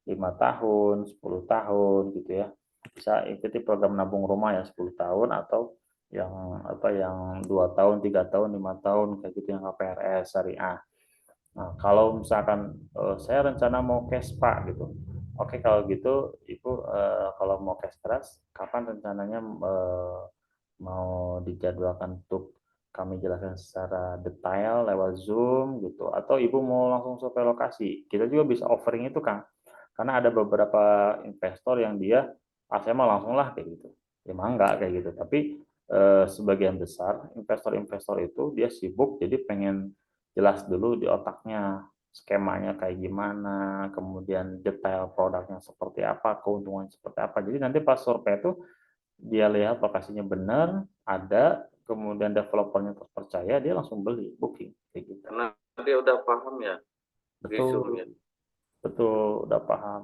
Speaker 1: 5 tahun, 10 tahun gitu ya. Bisa ikuti program nabung rumah ya 10 tahun, atau yang apa, yang 2 tahun, 3 tahun, 5 tahun kayak gitu, yang KPRS syariah. Nah, kalau misalkan saya rencana mau cash Pak gitu. Oke, kalau gitu Ibu, kalau mau cash keras, kapan rencananya mau dijadwalkan untuk kami jelaskan secara detail lewat Zoom gitu, atau Ibu mau langsung survei lokasi? Kita juga bisa offering itu, Kang. Karena ada beberapa investor yang dia, saya mau langsung lah kayak gitu. Ya mah enggak kayak gitu. Tapi sebagian besar investor-investor itu dia sibuk, jadi pengen jelas dulu di otaknya skemanya kayak gimana, kemudian detail produknya seperti apa, keuntungan seperti apa. Jadi nanti pas survei itu dia lihat lokasinya benar, ada, kemudian developernya terpercaya, dia langsung beli, booking kayak gitu.
Speaker 4: Karena dia udah paham ya di Zoom ya.
Speaker 1: Betul, betul, udah paham.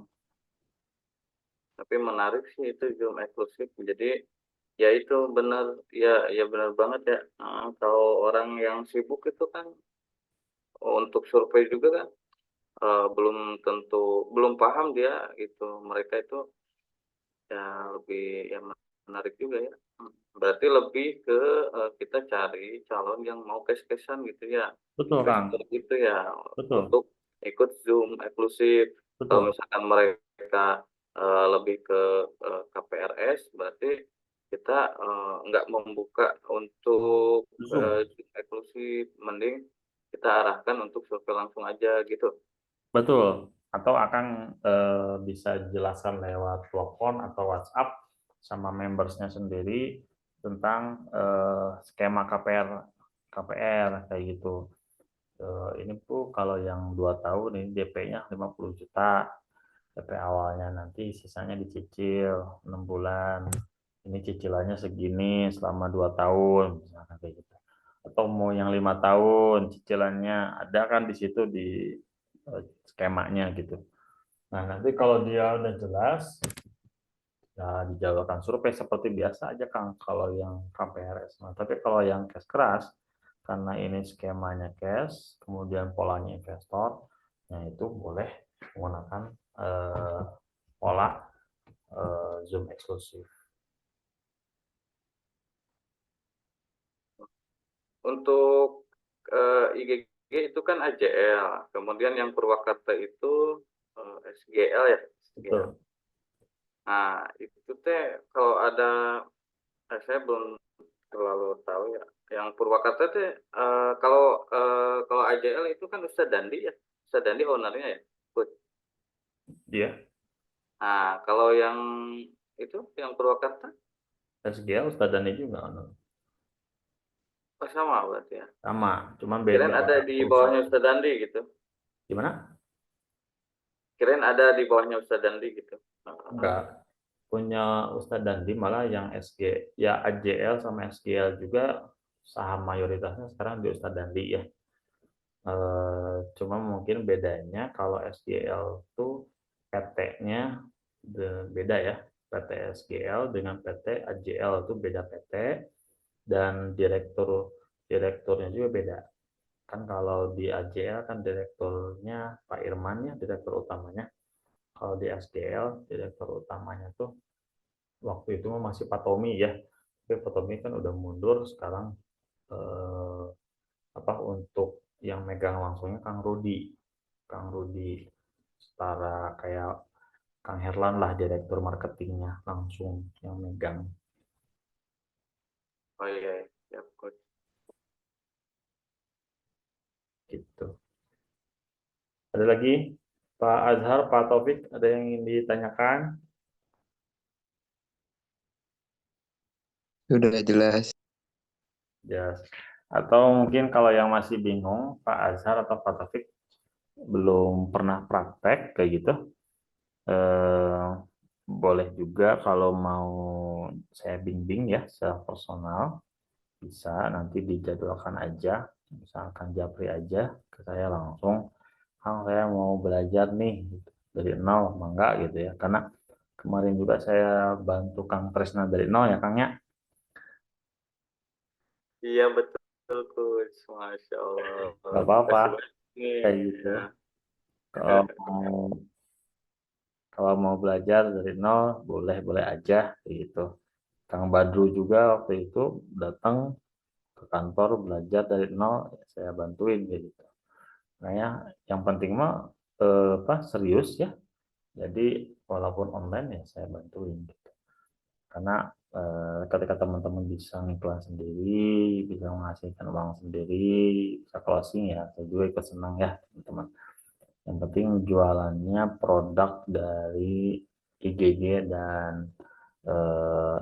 Speaker 4: Tapi menarik sih itu Zoom eksklusif. Jadi ya itu benar, ya benar banget ya. Kalau orang yang sibuk itu kan untuk survei juga kan belum paham dia gitu. Mereka itu ya lebih ya menarik juga ya. Berarti lebih ke kita cari calon yang mau cash-cashan gitu ya,
Speaker 1: Betul, Kang.
Speaker 4: investor gitu ya,
Speaker 1: Betul,
Speaker 4: untuk ikut Zoom eksklusif. Kalau
Speaker 1: betul,
Speaker 4: misalkan mereka lebih ke KPRS, berarti kita nggak membuka untuk
Speaker 1: Zoom.
Speaker 4: Zoom eksklusif, mending kita arahkan untuk survei langsung aja gitu.
Speaker 1: Betul. Atau akan bisa jelaskan lewat telepon atau WhatsApp sama membersnya sendiri tentang skema KPR kayak gitu. Ini tuh kalau yang 2 tahun ini DP-nya 50 juta. DP awalnya, nanti sisanya dicicil 6 bulan. Ini cicilannya segini selama 2 tahun, misalkan kayak gitu. Atau mau yang 5 tahun cicilannya, ada kan di situ di skemanya gitu. Nah, nanti kalau dia udah jelas, ya dijadwalkan survei seperti biasa aja Kang, kalau yang KPRS. Nah, tapi kalau yang cash keras, karena ini skemanya cash, kemudian polanya investor, nah itu boleh menggunakan eh, pola Zoom eksklusif.
Speaker 4: Untuk IGG itu kan AJL, kemudian yang Purwakarta itu SGL ya. SGL.
Speaker 1: Betul.
Speaker 4: Nah, itu teh kalau ada, saya belum terlalu tahu ya. Yang Purwakarta teh kalau AJL itu kan Ustadz Dandi ya. Ustadz Dandi ownernya ya. Put.
Speaker 1: Dia
Speaker 4: Nah, kalau yang itu yang Purwakarta
Speaker 1: SGL Ustadz Dani juga
Speaker 4: sama berarti ya.
Speaker 1: sama, cuman
Speaker 4: Kirain
Speaker 1: beda
Speaker 4: ada di bawahnya
Speaker 1: perusahaan.
Speaker 4: Ustadz Dandi gitu.
Speaker 1: Gimana?
Speaker 4: Kirain ada di bawahnya Ustadz Dandi gitu.
Speaker 1: Enggak. Punya Ustadz Dandi malah yang SG, ya AJL sama SGL juga saham mayoritasnya sekarang di Ustadz Dandi ya. Cuma mungkin bedanya kalau SGL tuh PT-nya beda ya. PT SGL dengan PT AJL itu beda PT, dan direkturnya juga beda. Kan kalau di AJL kan direkturnya Pak Irman ya, direktur utamanya. Kalau di SGL direktur utamanya tuh waktu itu masih Pak Tommy ya. Tapi Pak Tommy kan udah mundur sekarang, eh, untuk yang megang langsungnya Kang Rudi. Kang Rudi setara kayak Kang Herlan lah, direktur marketingnya langsung yang megang
Speaker 4: Oh iya, ya, Coach.
Speaker 1: gitu. Ada lagi Pak Azhar, Pak Taufik, ada yang ingin ditanyakan?
Speaker 2: Sudah jelas.
Speaker 1: Yes. Atau mungkin kalau yang masih bingung, Pak Azhar atau Pak Taufik belum pernah praktek kayak gitu, boleh juga kalau mau saya bimbing ya secara personal, bisa nanti dijadwalkan aja, misalkan japri aja ke saya langsung, Kang saya mau belajar nih gitu, dari nol, mangga gitu ya, karena kemarin juga saya bantu Kang Tresna dari nol ya Kang ya.
Speaker 4: Iya betul coach, masya Allah.
Speaker 1: Gak apa-apa
Speaker 4: Kasih banyak nih.
Speaker 1: kayak gitu,
Speaker 4: Ya.
Speaker 1: kalau mau belajar dari nol boleh boleh aja gitu. Kang Badru juga waktu itu datang ke kantor belajar dari nol, saya bantuin gitu. Nah ya, yang penting mah serius ya. Jadi walaupun online ya saya bantuin gitu. Karena ketika teman-teman bisa ngiklan sendiri, bisa menghasilkan uang sendiri, bisa closing ya, saya juga ikut senang ya teman-teman. Yang penting jualannya produk dari IGG dan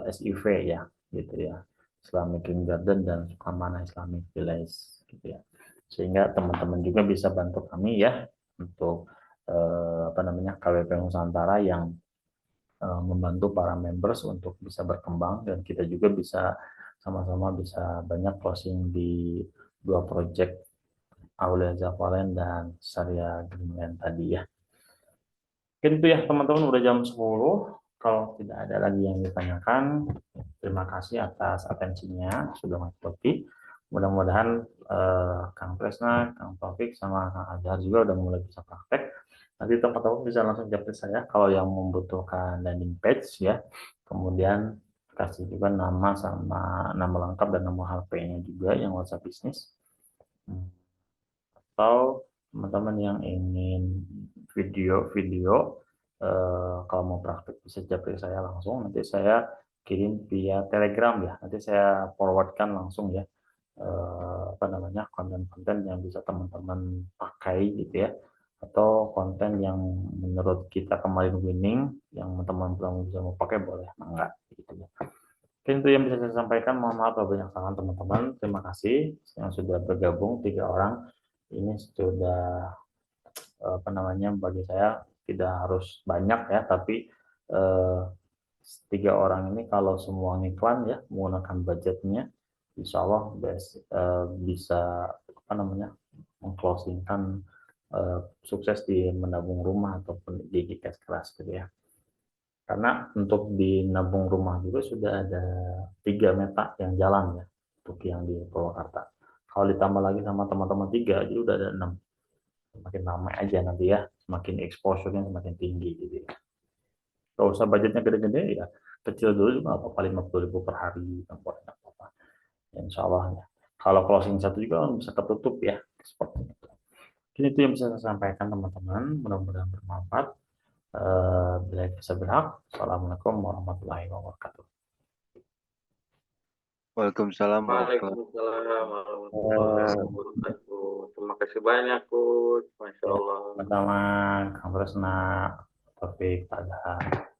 Speaker 1: SIV ya, gitu ya. Islamic Kindergarten dan Sukamana Islamic Village gitu ya. Sehingga teman-teman juga bisa bantu kami ya untuk KWP Nusantara yang membantu para members untuk bisa berkembang, dan kita juga bisa sama-sama bisa banyak closing di 2 project Aulia Zavalen dan Syariah Greenland tadi ya. Mungkin itu ya teman-teman, udah jam 10. Kalau tidak ada lagi yang ditanyakan, terima kasih atas atensinya sudah mengikuti. Mudah-mudahan Kang Tresna, Kang Taufik, sama Kang Azhar juga udah mulai bisa praktek. Nanti teman-teman bisa langsung japri saya kalau yang membutuhkan landing page ya. Kemudian kasih juga nama sama nama lengkap dan nomor HP-nya juga yang WhatsApp bisnis. Atau teman-teman yang ingin video-video kalau mau praktek bisa japri saya langsung, nanti saya kirim via Telegram ya, nanti saya forwardkan langsung ya konten-konten yang bisa teman-teman pakai gitu ya, atau konten yang menurut kita kemarin winning yang teman-teman belum bisa mau pakai boleh enggak gitu ya. Mungkin itu yang bisa saya sampaikan. Mohon maaf kalau banyak salah teman-teman. Terima kasih yang sudah bergabung 3 orang. Ini sudah bagi saya tidak harus banyak ya, tapi 3 orang ini kalau semua ngiklan ya menggunakan budgetnya, insya Allah bisa mengclosingkan sukses di menabung rumah ataupun di Gikas kelas gitu ya. Karena untuk di nabung rumah juga sudah ada 3 meta yang jalan ya untuk yang di Purwakarta. Kalau ditambah lagi sama teman-teman 3, jadi udah ada 6. Semakin ramai aja nanti ya, semakin exposure-nya semakin tinggi gitu ya. Gak usah budgetnya gede-gede ya, kecil dulu juga apa-apa, 50.000 per hari, nggak apa-apa. Insya Allah ya. Kalau closing 1 juga bisa ketutup ya, seperti itu. Mungkin itu yang bisa saya sampaikan teman-teman, mudah-mudahan bermanfaat. Bila bisa berhak. Assalamualaikum warahmatullahi wabarakatuh.
Speaker 6: Waalaikumsalam warahmatullahi
Speaker 4: Waalaikumsalam warahmatullahi wabarakatuh. Terima kasih banyak coach, masya Allah.
Speaker 1: Pertama, Kang Tresna, Taufik, Pak Adhar.